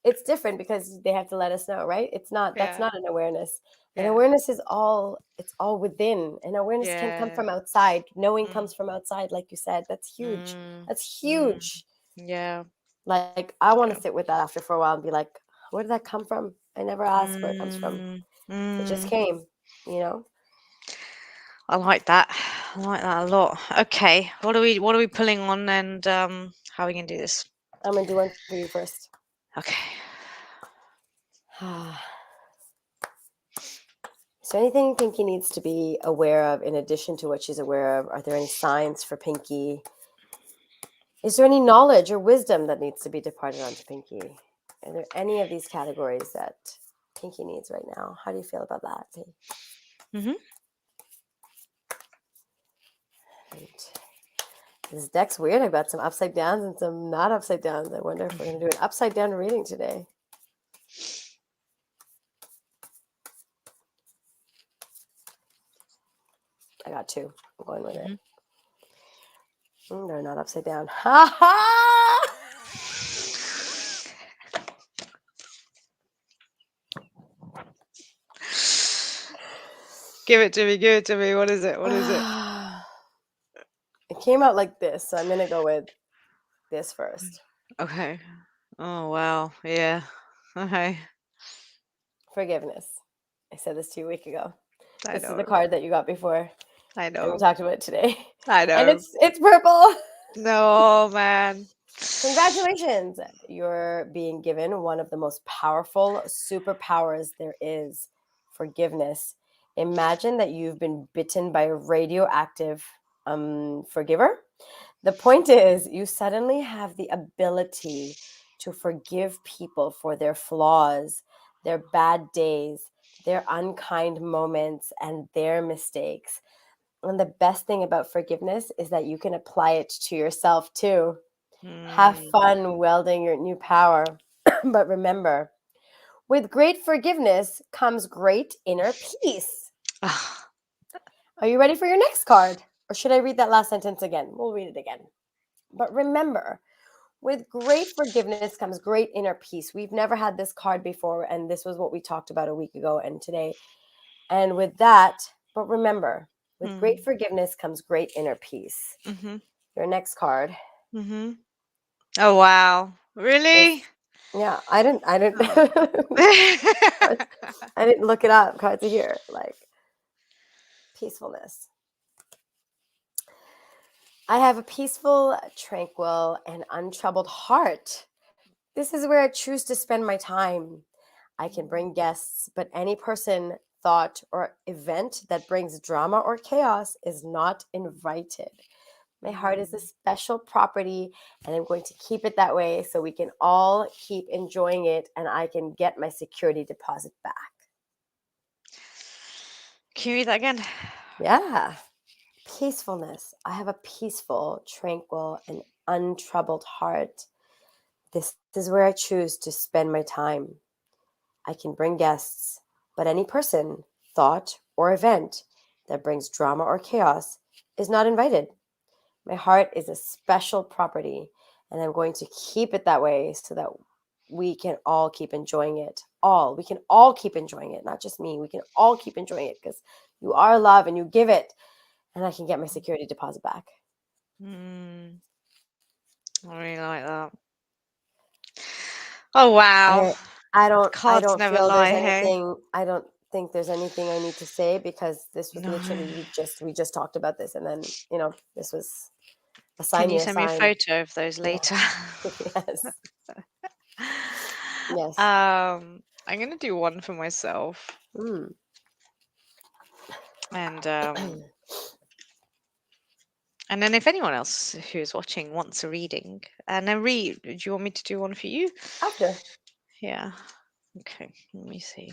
it's different because they have to let us know, right? It's not, that's yeah, not an awareness. An yeah, awareness is all, it's all within. And awareness can't come yeah. from outside. Knowing Mm, comes from outside, like you said. That's huge. mm, That's mm, huge. yeah, Like, I want to yeah. sit with that after for a while and be like, where did that come from? I never asked where it comes from. Mm, It just mm. came, you know? I like that. I like that a lot. Okay, what are we pulling on, and how are we gonna do this? I'm going to do one for you first. Okay. So anything Pinky needs to be aware of in addition to what she's aware of? Are there any signs for Pinky? Is there any knowledge or wisdom that needs to be departed onto Pinky? Are there any of these categories that Pinky needs right now? How do you feel about that? Mhm. And this deck's weird. I've got some upside downs and some not upside downs. I wonder if we're going to do an upside down reading today. I got two. I'm going with it. Mhm. They're not upside down. Ha ha! Give it to me. Give it to me. What is it? What is it? It came out like this, so I'm going to go with this first. Okay. Oh wow. Yeah. Okay. Forgiveness. I said this to you a week ago. I This is the know. card that you got before, I and we know. talked about it today. I And know. it's purple. No man. Congratulations. You're being given one of the most powerful superpowers there is, forgiveness. Imagine that you've been bitten by a radioactive forgiver. The point is, you suddenly have the ability to forgive people for their flaws, their bad days, their unkind moments, and their mistakes. And the best thing about forgiveness is that you can apply it to yourself too. Have Mm. fun wielding your new power. But remember, with great forgiveness comes great inner peace. Ah, Are you ready for your next card? Or should I read that last sentence again? We'll read it again. But remember, with great forgiveness comes great inner peace. We've never had this card before, and this was what we talked about a week ago and today. And with that, but remember, with great mm. forgiveness comes great inner peace. Mhm. Your next card. Mhm. Oh, wow. Is Really? yeah, I didn't Oh. cards. I didn't look it up. Cards are here. Like peacefulness. I have a peaceful, tranquil, and untroubled heart. This is where I choose to spend my time. I can bring guests, but any person, thought, or event that brings drama or chaos is not invited. My heart is a Mm. special property, and I'm going to keep it that way so we can all keep enjoying it and I can get my security deposit back. Can you read that again? Yeah. Peacefulness. I have a peaceful, tranquil, and untroubled heart. This is where I choose to spend my time. I can bring guests, but any person, thought, or event that brings drama or chaos is not invited. My heart is a special property, and I'm going to keep it that way so that we can all keep enjoying it. All. We can all keep enjoying it, not just me. We can all keep enjoying it because you are love and you give it, and I can get my security deposit back. Mm, I really like that. Oh, wow. I I don't I Cards don't never feel there's lie, hey? anything I don't think there's anything I need to say because this was No. literally we just talked about this and then, this was a Can sign you me a send me a sign. photo of those Yeah. later? Yes. Yes. I'm gonna do one for myself, Mm. and and then if anyone else who's watching wants a reading, and then read, do you want me to do one for you? After. Yeah. Okay. Let me see.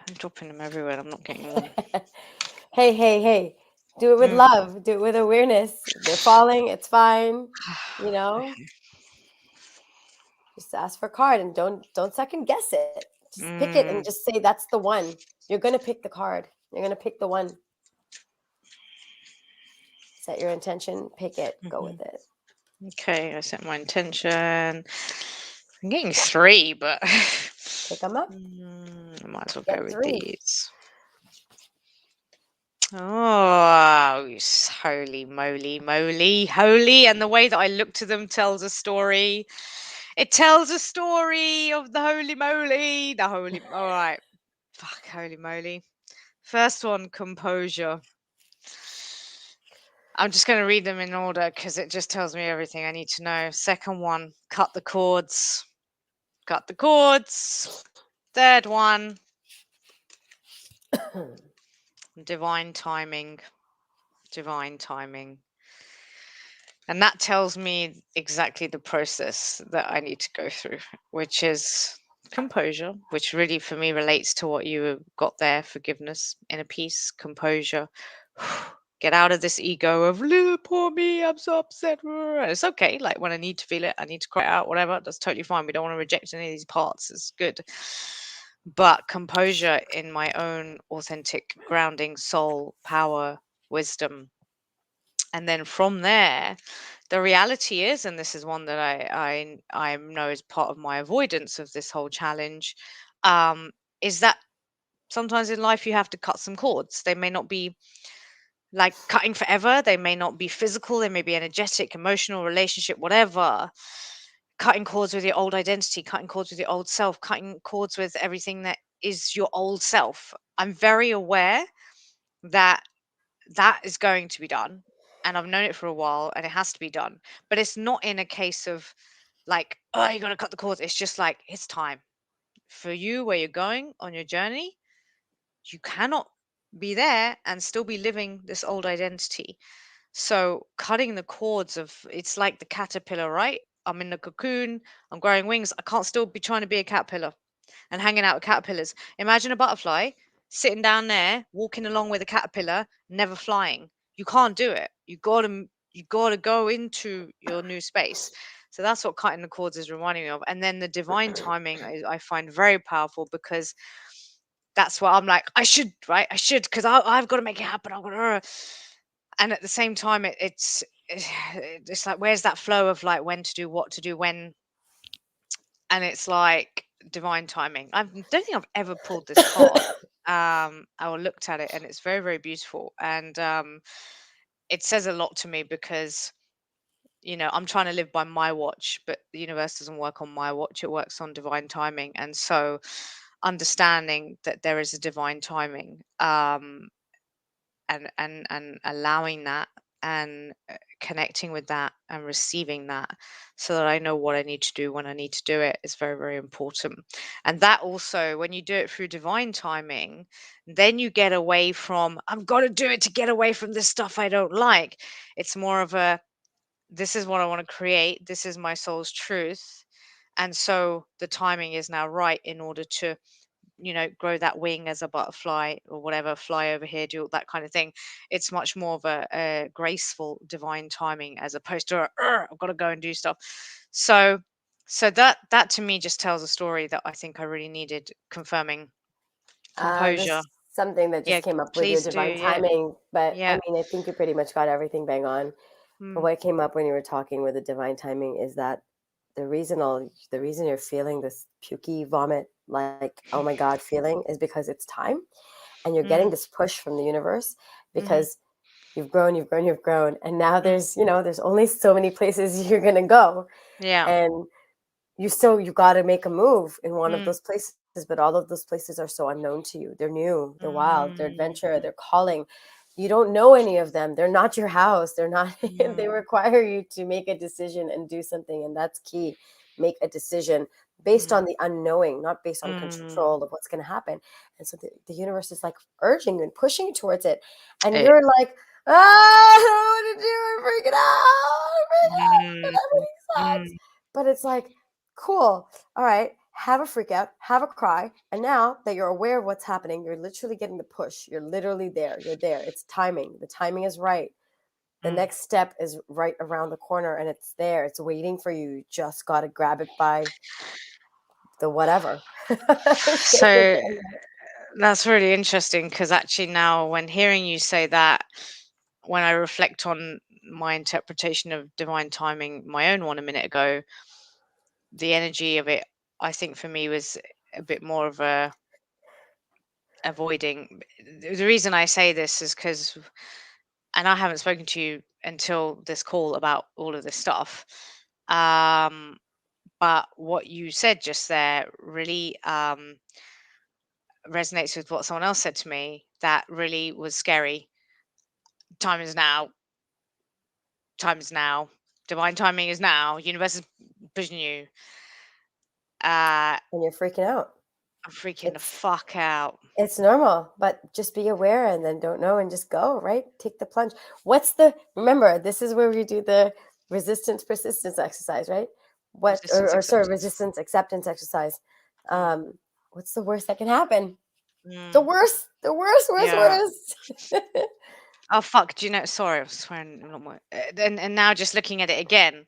I'm dropping them everywhere. And I'm not getting one. Hey, hey, hey. Do it with Mm. love. Do it with awareness. They're falling. It's fine. You know, Okay. just ask for a card and don't second guess it. Just pick it and Mm. just say that's the one. You're gonna pick the card. You're gonna pick the one. Set your intention, pick it, go Hmm. with it. Okay. I set my intention. I'm getting three, but Pick them up. I might as well go Get with three. these. Oh, holy moly, moly, holy. And the way that I look to them tells a story. It tells a story of the holy moly. The holy. All right. Fuck, holy moly. First one, composure. I'm just going to read them in order because it just tells me everything I need to know. Second one, cut the cords. Cut the cords. Third one, divine timing. Divine timing. And that tells me exactly the process that I need to go through, which is composure, which really for me relates to what you got there: forgiveness, inner peace, composure. Get out of this ego of little poor me, I'm so upset. It's okay. Like when I need to feel it, I need to cry it out, whatever. That's totally fine. We don't want to reject any of these parts. It's good. But composure in my own authentic grounding soul, power, wisdom, and then from there, the reality is, and this is one that I know is part of my avoidance of this whole challenge, um, is that sometimes in life you have to cut some cords. They may not be like cutting forever. They may not be physical. They may be energetic, emotional, relationship, whatever. Cutting cords with your old identity, cutting cords with your old self, cutting cords with everything that is your old self. I'm very aware that that is going to be done, and I've known it for a while, and it has to be done. But it's not in a case of like, oh, you got to cut the cords. It's just like it's time for you where you're going on your journey. You cannot be there and still be living this old identity. So cutting the cords of it's like the caterpillar, right? I'm in the cocoon, I'm growing wings. I can't still be trying to be a caterpillar and hanging out with caterpillars. Imagine a butterfly sitting down there, walking along with a caterpillar, never flying. You can't do it. You gotta go into your new space. So that's what cutting the cords is reminding me of. And then the divine timing I find very powerful because that's what I'm like, I should, right? I should, because I've got to make it happen. I've got to, and at the same time, it's like, where's that flow of like when to do what to do when and it's like divine timing. I don't think I've ever pulled this card. I looked at it, and it's very, very beautiful, and it says a lot to me because I'm trying to live by my watch, but the universe doesn't work on my watch. It works on divine timing, and so understanding that there is a divine timing, and allowing that, and connecting with that and receiving that, so that I know what I need to do when I need to do it, is very, very important. And that also, when you do it through divine timing, then you get away from, I've got to do it to get away from this stuff I don't like. It's more of a, this is what I want to create, this is my soul's truth. And so the timing is now right in order to grow that wing as a butterfly or whatever, fly over here, do all that kind of thing. It's much more of a graceful divine timing, as opposed to I've got to go and do stuff. So that to me just tells a story that I think I really needed confirming. Composure. This is something that Yeah, just came up with your please do. divine Yeah. timing, but I Yeah. mean, I think you pretty much got everything bang on. But Mm. what came up when you were talking with the divine timing is that the reason you're feeling this pukey vomit, like oh my god feeling, is because it's time, and you're getting Mm. this push from the universe Mm-hmm. because you've grown, and now Mm. there's only so many places you're gonna go, Yeah. and you got to make a move in one of Mm. those places, but all of those places are so unknown to you. They're new, they're wild, they're Mm. adventure, they're calling. You don't know any of them. They're not your house. They're not Mm. they require you to make a decision and do something, and that's key. Make a decision based Mm. on the unknowing, not based on Mm. control of what's going to happen. And so the universe is like urging you and pushing you towards it, and It, you're like, I don't know what to do. I'm freaking out. I'm freaking out. mm. Everything sucks. Mm. But it's like, cool. All right. Have a freak out, have a cry. And now that you're aware of what's happening, you're literally getting the push. You're literally there. You're there. It's timing. The timing is right. The Mm. next step is right around the corner, and it's there. It's waiting for you. You just got to grab it by the whatever. Take it. So that's really interesting, because actually, now when hearing you say that, when I reflect on my interpretation of divine timing, my own one a minute ago, the energy of it, I think for me was a bit more of a avoiding. The reason I say this is because, and I haven't spoken to you until this call about all of this stuff. Um, but what you said just there really resonates with what someone else said to me that really was scary. Time is now. Time is now. Divine timing is now. Universe is pushing you. And you're freaking out. I'm freaking the It's fuck out. It's normal, but just be aware and then don't know and just go, right? Take the plunge. Remember, this is where we do the resistance persistence exercise, right? Resistance, Or sorry, acceptance. resistance acceptance exercise. Mm, What's the worst that can happen? mm, Worst, yeah. worst. Oh fuck. Do you know? Sorry, I was swearing a lot more. And now just looking at it again.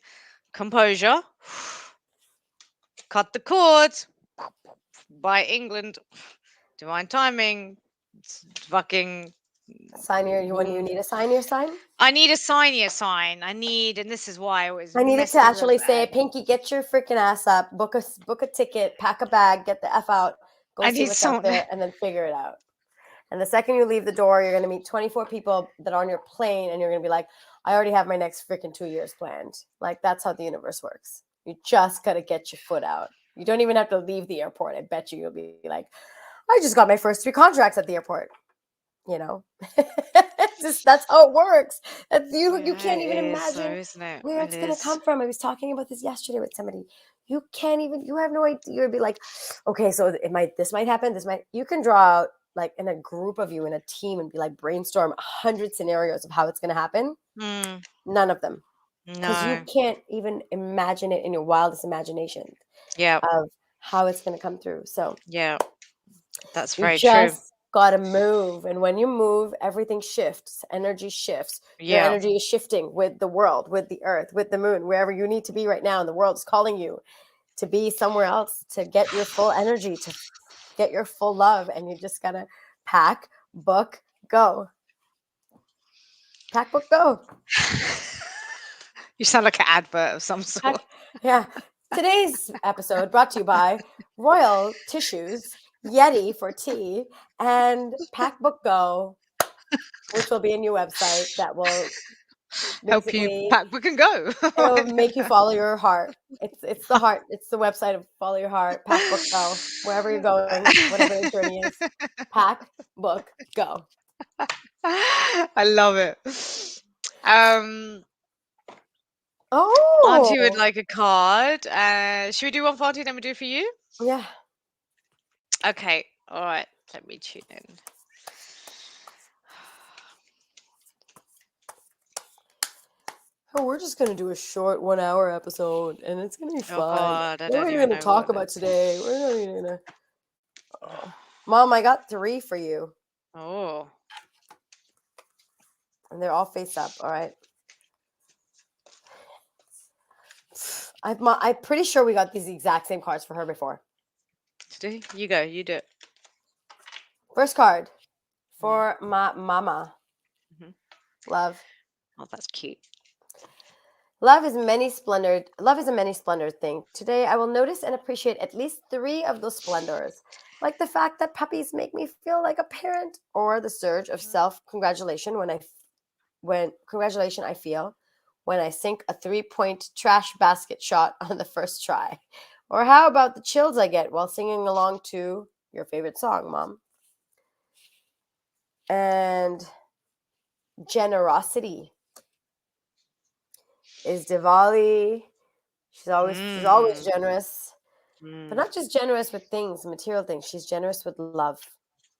Composure. Cut the cord. By England. Divine timing. It's fucking Sign you boom. need a sign your sign? I need a sign, your sign. I need, and this is why I was I needed to messages of actually say, Pinky, get your freaking ass up, book a ticket, pack a bag, get the F out, go I see need what's out someone. there, and then figure it out. And the second you leave the door, you're going to meet 24 people that are on your plane, and you're going to be like, I already have my next freaking 2 years planned. Like, that's how the universe works. You just got to get your foot out. You don't even have to leave the airport. I bet you'll be like, I just got my first 3 contracts at the airport. You know, that's how it works. You Yeah, can't even it is so, imagine isn't it? where It it's going to is. come from. I was talking about this yesterday with somebody. You have no idea. You'd be like, okay, so this might happen. You can draw out like in a group of you in a team and be like brainstorm 100 scenarios of how it's going to happen. Mm, None of them, because you no. can't even imagine it in your wildest imagination Yeah. of how it's going to come through. So Yeah. That's you very true. just got to move. And when you move, everything shifts, energy shifts. Your Yeah. energy is shifting with the world, with the earth, with the moon, wherever you need to be right now. And the world is calling you to be somewhere else, to get your full energy, to get your full love. And you just got to pack, book, go. Pack, book, go. You sound like an advert of some Pack, sort. yeah. Today's episode brought to you by Royal Tissues, Yeti for tea, and Packbook Go, which will be a new website that will Help you basically pack, book, and go. it'll make you follow your heart. It's the heart. It's the website of follow your heart. Pack book go wherever you're going, whatever your journey is. Pack book go. I love it. Um, Auntie would Oh like a card. Should we do one for Auntie, then we do it for you? yeah. Okay. All right. Let me tune in. Oh, we're just gonna do a short 1 hour episode, and it's gonna be Oh fine. God, I What are don't we even gonna know talk what about it's. today? We're not even gonna. Oh, Mom, I got three for you, Oh. and they're all face up. All right. I'm pretty sure we got these exact same cards for her before. Today, you go. You do it. First card Mm-hmm. for my mama. Mm-hmm. Love. Oh, that's cute. Love is a many splendored thing. Today I will notice and appreciate at least three of those splendors. Like the fact that puppies make me feel like a parent, or the surge of self-congratulation when congratulation I feel when I sink a 3-point trash basket shot on the first try. Or how about the chills I get while singing along to your favorite song, Mom? And generosity is Diwali. She's always Mm. generous, but Mm. not just generous with things, material things. She's generous with love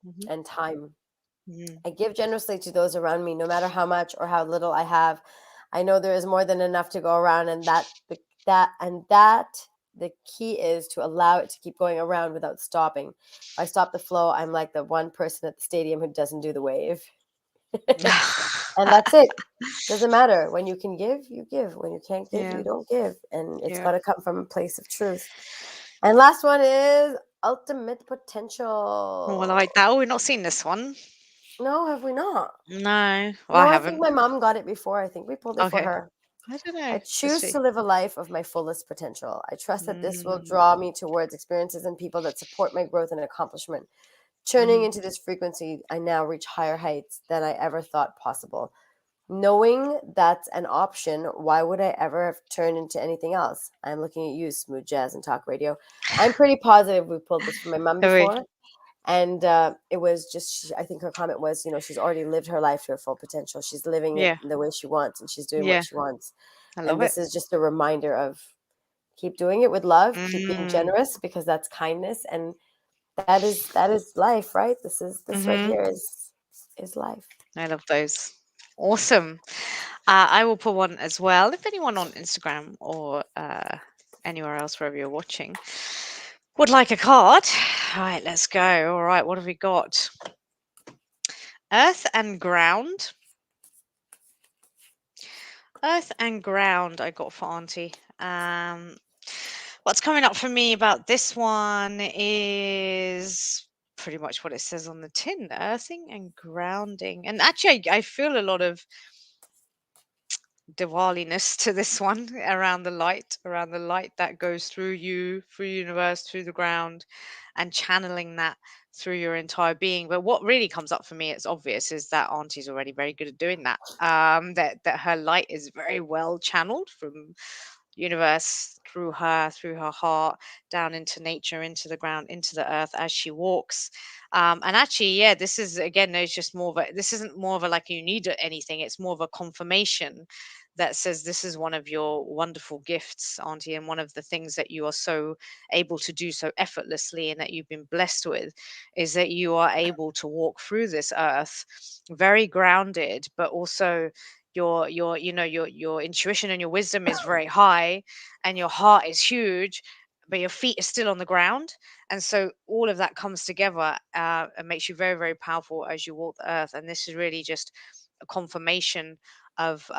Mm-hmm. and time. Mm. I give generously to those around me, no matter how much or how little I have. I know there is more than enough to go around, and that the key is to allow it to keep going around without stopping. If I stop the flow, I'm like the one person at the stadium who doesn't do the wave. And that's it. Doesn't matter. When you can give, you give. When you can't give, Yeah. you don't give. And it's Yeah. got to come from a place of truth. And last one is ultimate Oh, I potential. like that. Oh, we've not seen this one. No, have we not? No, well, I No, I think haven't. my mom got it before. I think we pulled it for Okay. her. I don't I know. Let's choose see. to live a life of my fullest potential. I trust that this will Mm. draw me towards experiences and people that support my growth and accomplishment. Turning Mm-hmm. into this frequency, I now reach higher heights than I ever thought possible. Knowing that's an option, why would I ever have turned into anything else? I'm looking at you, smooth jazz and talk radio. I'm pretty positive we pulled this from my mom Oh, wait. before. And it was just, I think her comment was, she's already lived her life to her full potential. She's living it Yeah. the way she wants, and she's doing what Yeah. she wants. I love And it. this is just a reminder of keep doing it with love, keep being Mm. generous because that's kindness, and that is life, right? This right Mm-hmm. here is life. I love those. Awesome. I will put one as well. If anyone on Instagram or anywhere else, wherever you're watching, would like a card. All right, let's go. All right, what have we got? Earth and ground. Earth and ground, I got for Auntie. What's coming up for me about this one is pretty much what it says on the tin, earthing and grounding. And actually, I feel a lot of Diwali-ness to this one around the light that goes through you, through universe, through the ground, and channeling that through your entire being. But what really comes up for me, it's obvious, is that Auntie's already very good at doing that. That her light is very well channeled from universe through her heart, down into nature, into the ground, into the earth as she walks. And actually, yeah, this is again, it's just more of a, this isn't more of a like you need anything, it's more of a confirmation that says this is one of your wonderful gifts, Auntie, and one of the things that you are so able to do so effortlessly and that you've been blessed with is that you are able to walk through this earth very grounded, but also your intuition and your wisdom is very high and your heart is huge, but your feet are still on the ground. And so all of that comes together and makes you very, very powerful as you walk the earth. And this is really just a confirmation of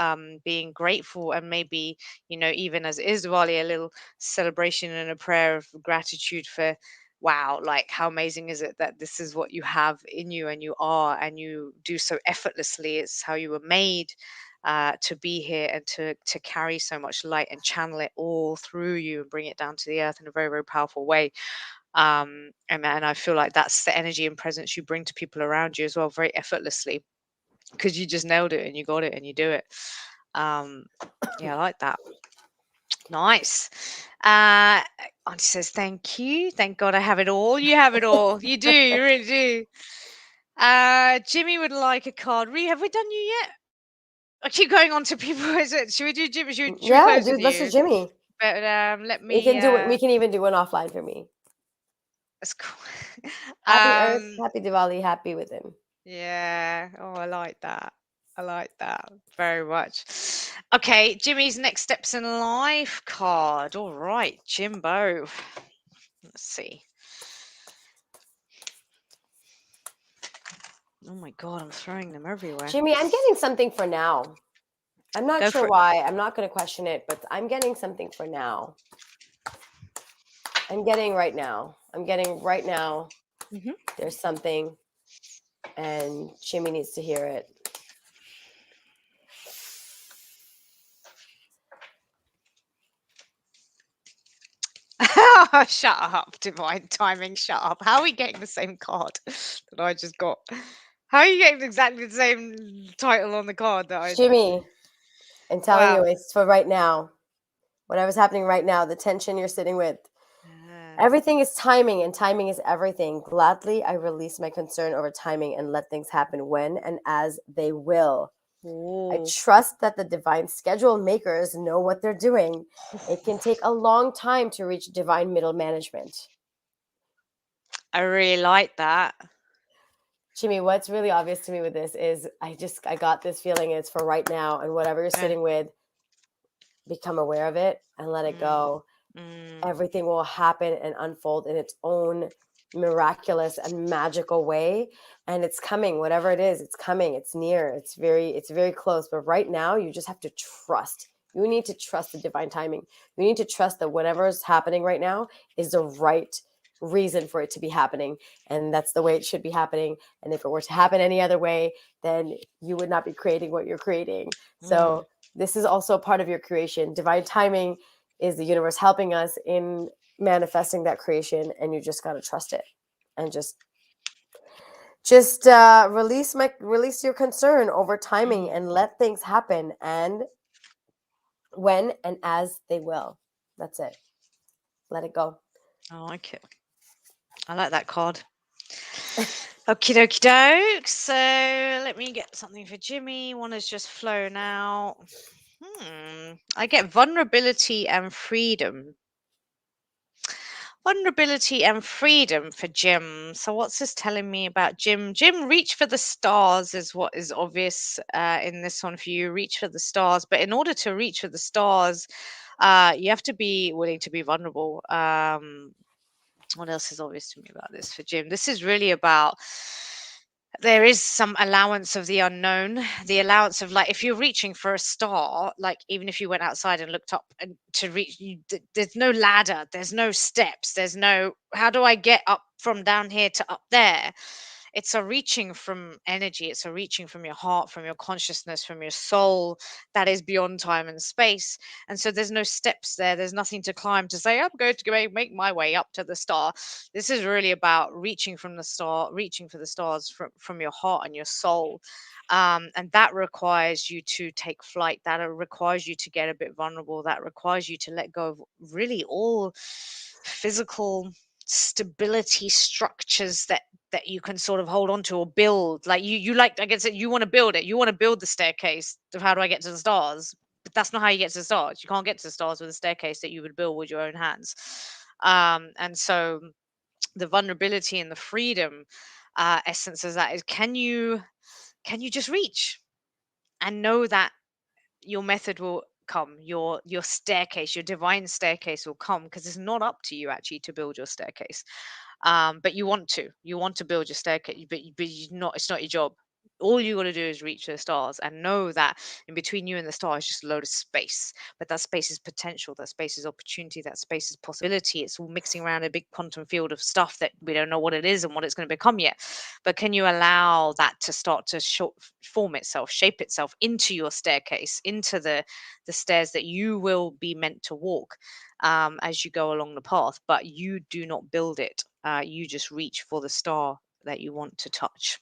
being grateful, and maybe, even as it is Diwali, a little celebration and a prayer of gratitude for, wow, like how amazing is it that this is what you have in you and you are and you do so effortlessly. It's how you were made. to be here and to carry so much light and channel it all through you and bring it down to the earth in a very, very powerful way. And I feel like that's the energy and presence you bring to people around you as well, very effortlessly, because you just nailed it and you got it and you do it. Um, yeah, I like that. Nice. Uh, Auntie says, thank you. Thank God I have it all. You have it all. You do. You really do. Jimmy would like a card. Have we done you yet? I keep going on to people. Is it? Should we do Jimmy? Should we Yeah, close with dude, let's do you? Jimmy. But let We me. can do it. We can even do one offline for me. That's cool. Happy Earth, happy Diwali, happy within. Yeah. Oh, I like that. I like that very much. Okay, Jimmy's next steps in life card. All right, Jimbo. Let's see. Oh my God, I'm throwing them everywhere. Jimmy, I'm getting something for now. I'm not Go sure for it. why. I'm not going to question it, but I'm getting something for now. I'm getting right now. I'm getting right now. Hmm. There's something, and Jimmy needs to hear it. Shut up, divine timing. Shut up. How are we getting the same card that I just got? How are you getting exactly the same title on the card that I? Jimmy, I'm telling you, Wow. it's for right now. Whatever's happening right now, the tension you're sitting with. Yeah. Everything is timing, and timing is everything. Gladly, I release my concern over timing and let things happen when and as they will. I Oh. trust that the divine schedule makers know what they're doing. It can take a long time to reach divine middle management. I really like that. Jimmy, what's really obvious to me with this is I got this feeling it's for right now, and whatever you're Yeah. sitting with, become aware of it and let it Mm, go. mm, Everything will happen and unfold in its own miraculous and magical way, and it's coming. Whatever it is, it's coming. It's near. It's very close, but right now you just have to trust. You need to trust the divine timing. You need to trust that whatever is happening right now is the right reason for it to be happening, and that's the way it should be happening. And if it were to happen any other way, then you would not be creating what you're creating. mm, So this is also a part of your creation. Divine timing is the universe helping us in manifesting that creation, and you just got to trust it and just release your concern over timing mm. and let things happen and when and as they will. That's it. Let it go. I like it. I like that card. Okie dokie doke. So let me get something for Jimmy. One has just flown out. I get vulnerability and freedom. Vulnerability and freedom for Jim. So what's this telling me about Jim? Jim, reach for the stars is what is obvious in this one for you. Reach for the stars. But in order to reach for the stars, you have to be willing to be vulnerable. What else is obvious to me about this for Jim? This is really about there is some allowance of the unknown, the allowance of like if you're reaching for a star, like even if you went outside and looked up and to reach you, there's no ladder, there's no steps, there's no how do I get up from down here to up there. It's a reaching from energy, it's a reaching from your heart, from your consciousness, from your soul that is beyond time and space. And so there's no steps there, there's nothing to climb to say I'm going to make my way up to the star. This is really about reaching from the star, reaching for the stars from your heart and your soul. And that requires you to take flight, that requires you to get a bit vulnerable, that requires you to let go of really all physical stability structures that you can sort of hold on to or build. Like you like, I guess you want to build it, you want to build the staircase of how do I get to the stars, but that's not how you get to the stars. You can't get to the stars with a staircase that you would build with your own hands. And so the vulnerability and the freedom essence of that is can you just reach and know that your method will come, your staircase, your divine staircase will come, because it's not up to you actually to build your staircase. But you want to build your staircase, but you not, it's not your job. all you got to do is reach the stars and know that in between you and the star is just a load of space. But that space is potential, that space is opportunity, that space is possibility. It's all mixing around a big quantum field of stuff that we don't know what it is and what it's going to become yet. But can you allow that to start to form itself, shape itself into your staircase, into the stairs that you will be meant to walk as you go along the path, but you do not build it. You just reach for the star that you want to touch.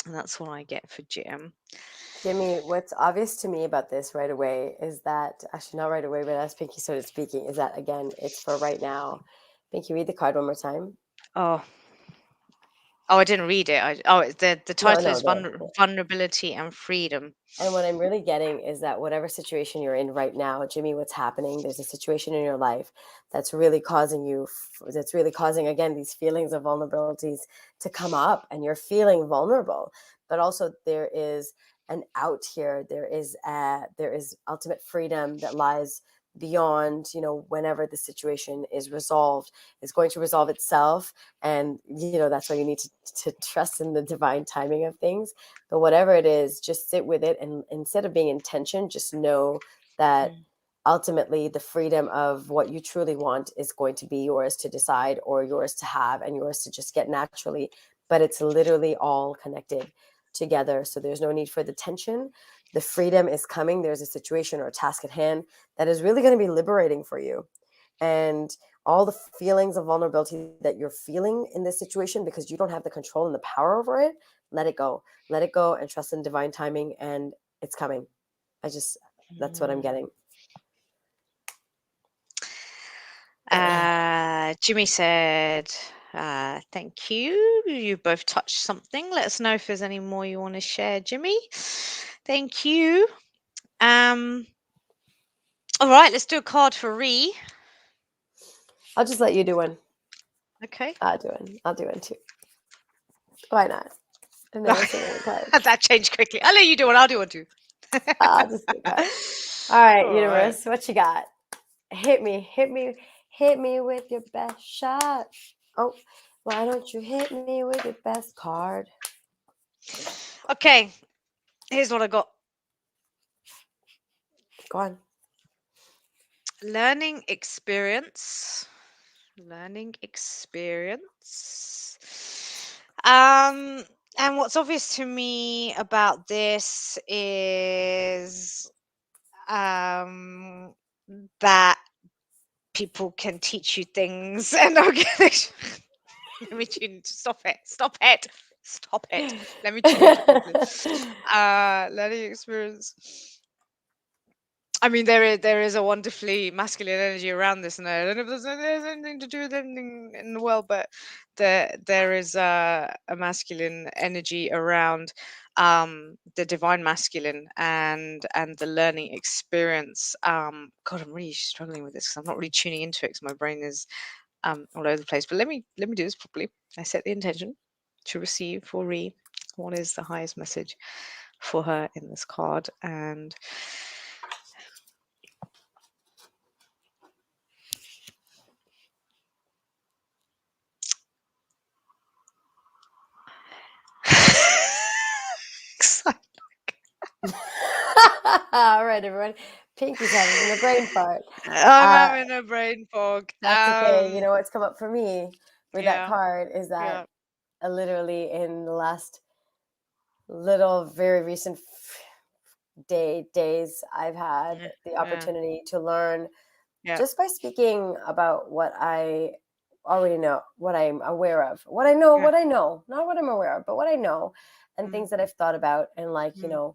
And that's what I get for Jim. Jimmy, what's obvious to me about this right away is that, actually not right away, but as Pinky started speaking, is that again, it's for right now. Pinky, read the card one more time. Oh, oh, I didn't read it. The No, title no, is Vulnerability and Freedom. and what I'm really getting is that whatever situation you're in right now, Jimmy, what's happening, there's a situation in your life that's really causing that's really causing, again, these feelings of vulnerabilities to come up, and you're feeling vulnerable. But also there is an out here. There is ultimate freedom that lies beyond, whenever the situation is resolved. It's going to resolve itself. And, that's why you need to trust in the divine timing of things. But whatever it is, just sit with it, and instead of being in tension, just know that Mm, ultimately the freedom of what you truly want is going to be yours to decide, or yours to have, and yours to just get naturally. But it's literally all connected together, so there's no need for the tension. The freedom is coming. There's a situation or a task at hand that is really going to be liberating for you. And all the feelings of vulnerability that you're feeling in this situation, because you don't have the control and the power over it, let it go. Let it go and trust in divine timing, and it's coming. That's what I'm mm. getting. Jimmy said, thank you. You both touched something. Let us know if there's any more you want to share, Jimmy. Thank you. Um, all right, let's do a card for Ree. I'll just let you do one. Okay. I'll do one too. Why not? I've never seen any cards. That changed quickly. I'll let you do one. I'll do one too. I'll just do cards. All right, All right. universe, what you got? Hit me with your best shot. Oh, why don't you hit me with your best card? Okay. Here's what I got. Go on. Learning experience. Learning experience. And what's obvious to me about this is that people can teach you things and organize. Let me tune. Stop it. Stop it. Stop it. Let me tune into properly. Learning experience. I mean, there is a wonderfully masculine energy around this, and I don't know if there's anything to do with anything in the world, but there is a masculine energy around the divine masculine and the learning experience. God, I'm really struggling with this because I'm not really tuning into it because my brain is all over the place. But let me do this properly. I set the intention to receive for Ree. What is the highest message for her in this card? And All right, everyone. Pinky's having a brain fart. I'm Uh, having a brain fog. that's okay. You know what's come up for me with that Yeah, card is that yeah, literally in the last little, very recent days, I've had yeah, the yeah, opportunity to learn yeah, just by speaking about what I already know, what I'm aware of, what I know, not what I'm aware of, but what I know, and mm, things that I've thought about, and like, mm,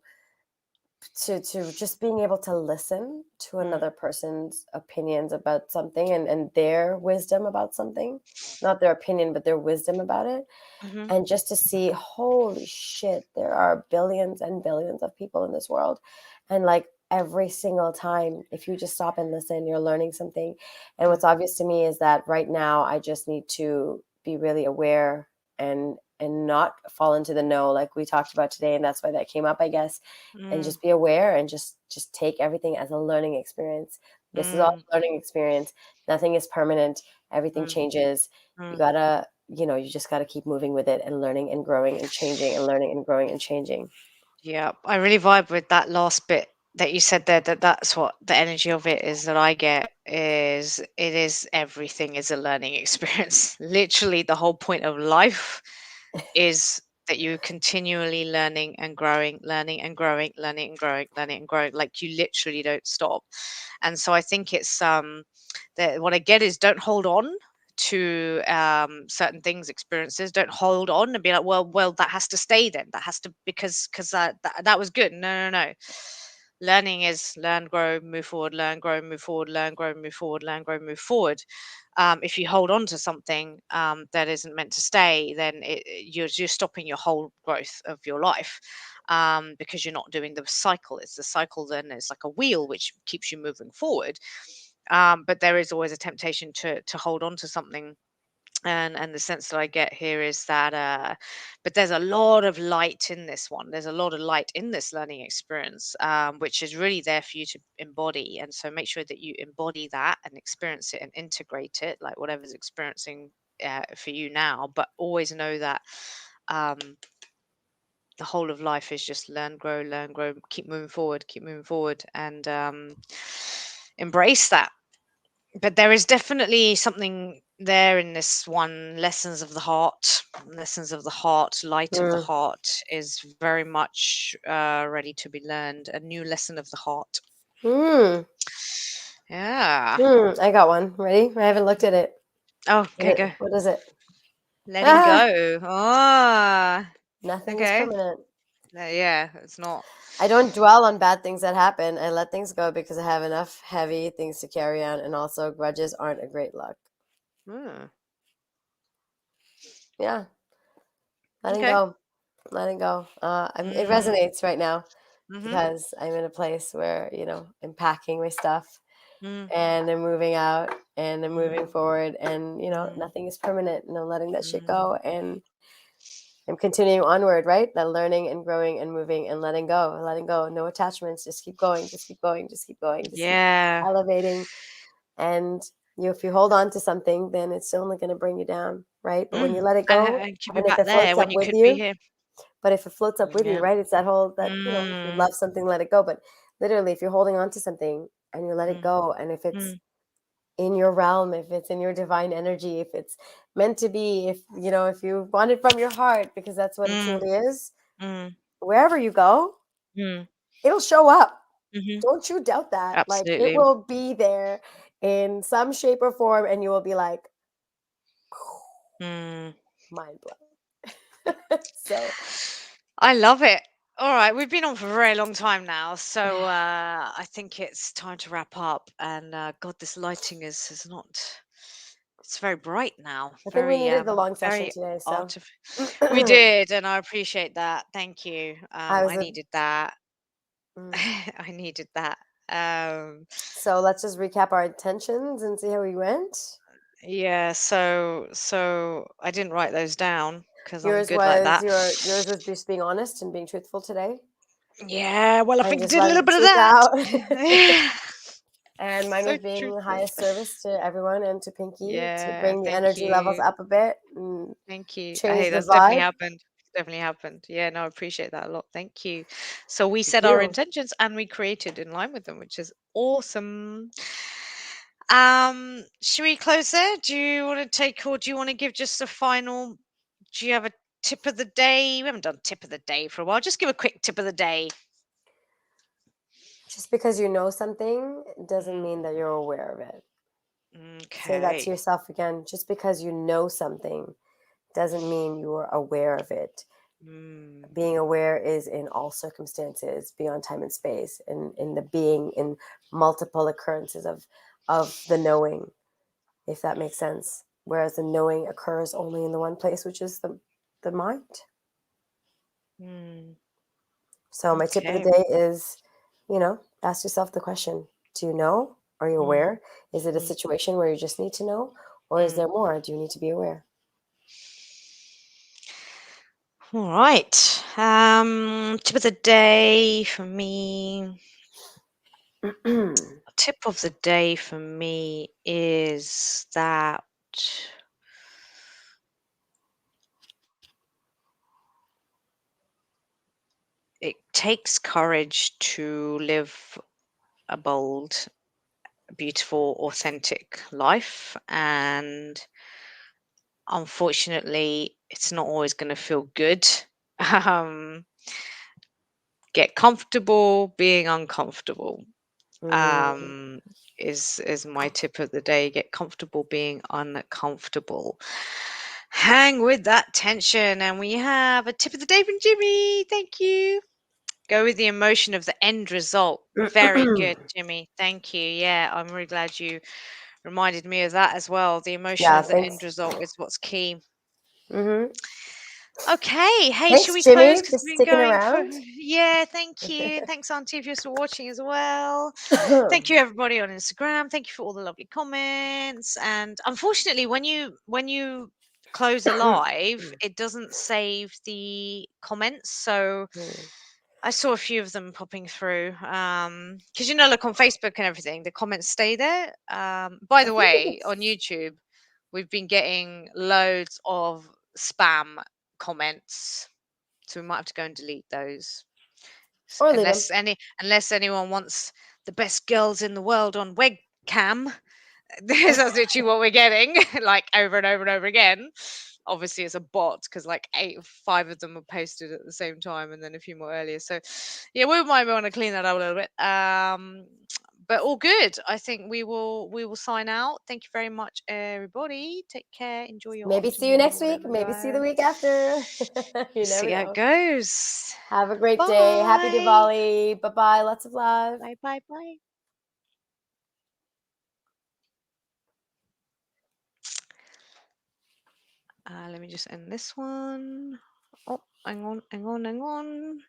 to just being able to listen to mm, another person's opinions about something, and their wisdom about something, not their opinion, but their wisdom about it. mhm, And just to see, holy shit, there are billions and billions of people in this world. And like every single time, if you just stop and listen, you're learning something. And mm, what's obvious to me is that right now I just need to be really aware, and not fall into the no, like we talked about today. And that's why that came up, I guess. And mm, just be aware, and just take everything as a learning experience. This is all mm, a learning experience. Nothing is permanent. Everything mm, changes. You mm, gotta you just got to keep moving with it and learning and growing and changing and learning and growing and changing. Yeah, I really vibe with that last bit that you said there, that that's what the energy of it is that I get, is it is everything is a learning experience. Literally the whole point of life is that you're continually learning and growing, learning and growing, learning and growing, learning and growing. Like you literally don't stop. And so I think it's that what I get is, don't hold on to certain things, experiences. Don't hold on and be like, well, that has to stay then. That has to, because that was good. No, no, no. Learning is learn, grow, move forward, learn, grow, move forward, learn, grow, move forward, learn, grow, move forward. If you hold on to something that isn't meant to stay, then you're stopping your whole growth of your life, because you're not doing the cycle. It's the cycle, then it's like a wheel which keeps you moving forward. But there is always a temptation to hold on to something. And the sense that I get here is that, but there's a lot of light in this one. There's a lot of light in this learning experience, which is really there for you to embody. And so make sure that you embody that and experience it and integrate it, like whatever's experiencing for you now. But always know that um, the whole of life is just learn, grow, keep moving forward, and embrace that. But there is definitely something there in this one. Lessons of the heart, lessons of the heart, light of the Mm. heart is very much ready to be learned. A new lesson of the heart. Mm. Yeah. I got one. Ready? I haven't looked at it. Oh, okay, go. What is it? Letting Ah, go. Ah, nothing is okay. permanent. Yeah, it's not. I don't dwell on bad things that happen. I let things go because I have enough heavy things to carry on, and also grudges aren't a great luck. Mm, Yeah, letting okay. go, letting go. It Mm, resonates right now mm-hmm, because I'm in a place where I'm packing my stuff mm, and I'm moving out and I'm mm, moving forward, and mm, nothing is permanent, and I'm letting that shit mm. go, and I'm continuing onward, right? That learning and growing and moving and letting go, no attachments, just keep going, just keep going, just keep going, just keep Yeah. elevating. And if you hold on to something, then it's only going to bring you down, right? But when you Mm. let it go, And keep you and if back it floats there when up you with could be you, here. but if it floats up with you, Yeah. right? It's that whole that if you Mm, love something, let it go. But literally, if you're holding on to something and you let it mm, go, and if it's mm, in your realm, if it's in your divine energy, if it's meant to be, if you want it from your heart, because that's what it mm, truly is, mm, wherever you go, mm, it'll show up. mhm. Don't you doubt that. Like it Absolutely. will be there in some shape or form, and you will be like, Mm. mind blown. So I love it. All right, we've been on for a very long time now, so I think it's time to wrap up. And God, this lighting is not. It's very bright now. I think we needed the long session Very today. So artif. We did, and I appreciate that. Thank you. I was I needed that. mm. I needed that. Um, So let's just recap our intentions and see how we went. yeah. So I didn't write those down because I'm Yours good like was that. yours was just being honest and being truthful today, Yeah, well, I and think I just did a letting little the bit of truth that. out. Yeah. And mine So was being the truthful. highest service to everyone and to Pinky to Yeah, bring the thank energy levels you. up a bit and Thank you. change Hey, the that's definitely vibe. happened. Definitely happened. Yeah, no, I appreciate that a lot. Thank you. So we Thank set our you. intentions and we created in line with them, which is awesome. Should we close there? Do you want to take, or do you want to give just a final? Do you have a tip of the day? We haven't done tip of the day for a while. Just give a quick tip of the day. Just because you know something doesn't Mm, mean that you're aware of it. Say that to okay. yourself again. Just because you know something doesn't mean you are aware of it. Mm, Being aware is in all circumstances, beyond time and space, and in the being in multiple occurrences of the knowing, if that makes sense. Whereas the knowing occurs only in the one place, which is the mind. mm, So my tip of the okay. day is, ask yourself the question: do you know? Are you Mm, aware? Is it a mm, situation where you just need to know? Or is mm. there more? Do you need to be aware? All right. Tip of the day for me. Tip of the day for me is that it takes courage to live a bold, beautiful, authentic life. And unfortunately, it's not always going to feel good. Um, get comfortable being uncomfortable. Mm. um, is my tip of the day. Get comfortable being uncomfortable. Hang with that tension. And we have a tip of the day from Jimmy. Thank you. Go with the emotion of the end result. Very good, Jimmy. Thank you. Yeah, I'm really glad you reminded me of that as well. The emotion Yeah, of the end thanks. result is what's key. Hmm. Okay. Hey, should Thanks, we close? Jimmy, Because for we've been sticking going for. around. Yeah, thank you. Thanks, Auntie, if you're still watching as well. Thank you, everybody on Instagram. Thank you for all the lovely comments. And unfortunately, when you close a live, it doesn't save the comments. So Mm. I saw a few of them popping through. Because look on Facebook and everything, the comments stay there. By I the think way, on it's YouTube, we've been getting loads of spam comments, so we might have to go and delete those. or leave them. Unless anyone wants the best girls in the world on webcam. That's literally what we're getting, like over and over and over again. Obviously, it's a bot because like five of them were posted at the same time, and then a few more earlier. So, yeah, we might want to clean that up a little bit. But all good. I think we will sign out. Thank you very much, everybody. Take care. Enjoy your Maybe see you afternoon or next week. whatever. Maybe see the week after. You See never how it know. goes. Have a great day. Happy Bye. Diwali. Bye bye. Lots of love. Bye. Bye. Bye. Let me just end this one. Oh, hang on, hang on, hang on.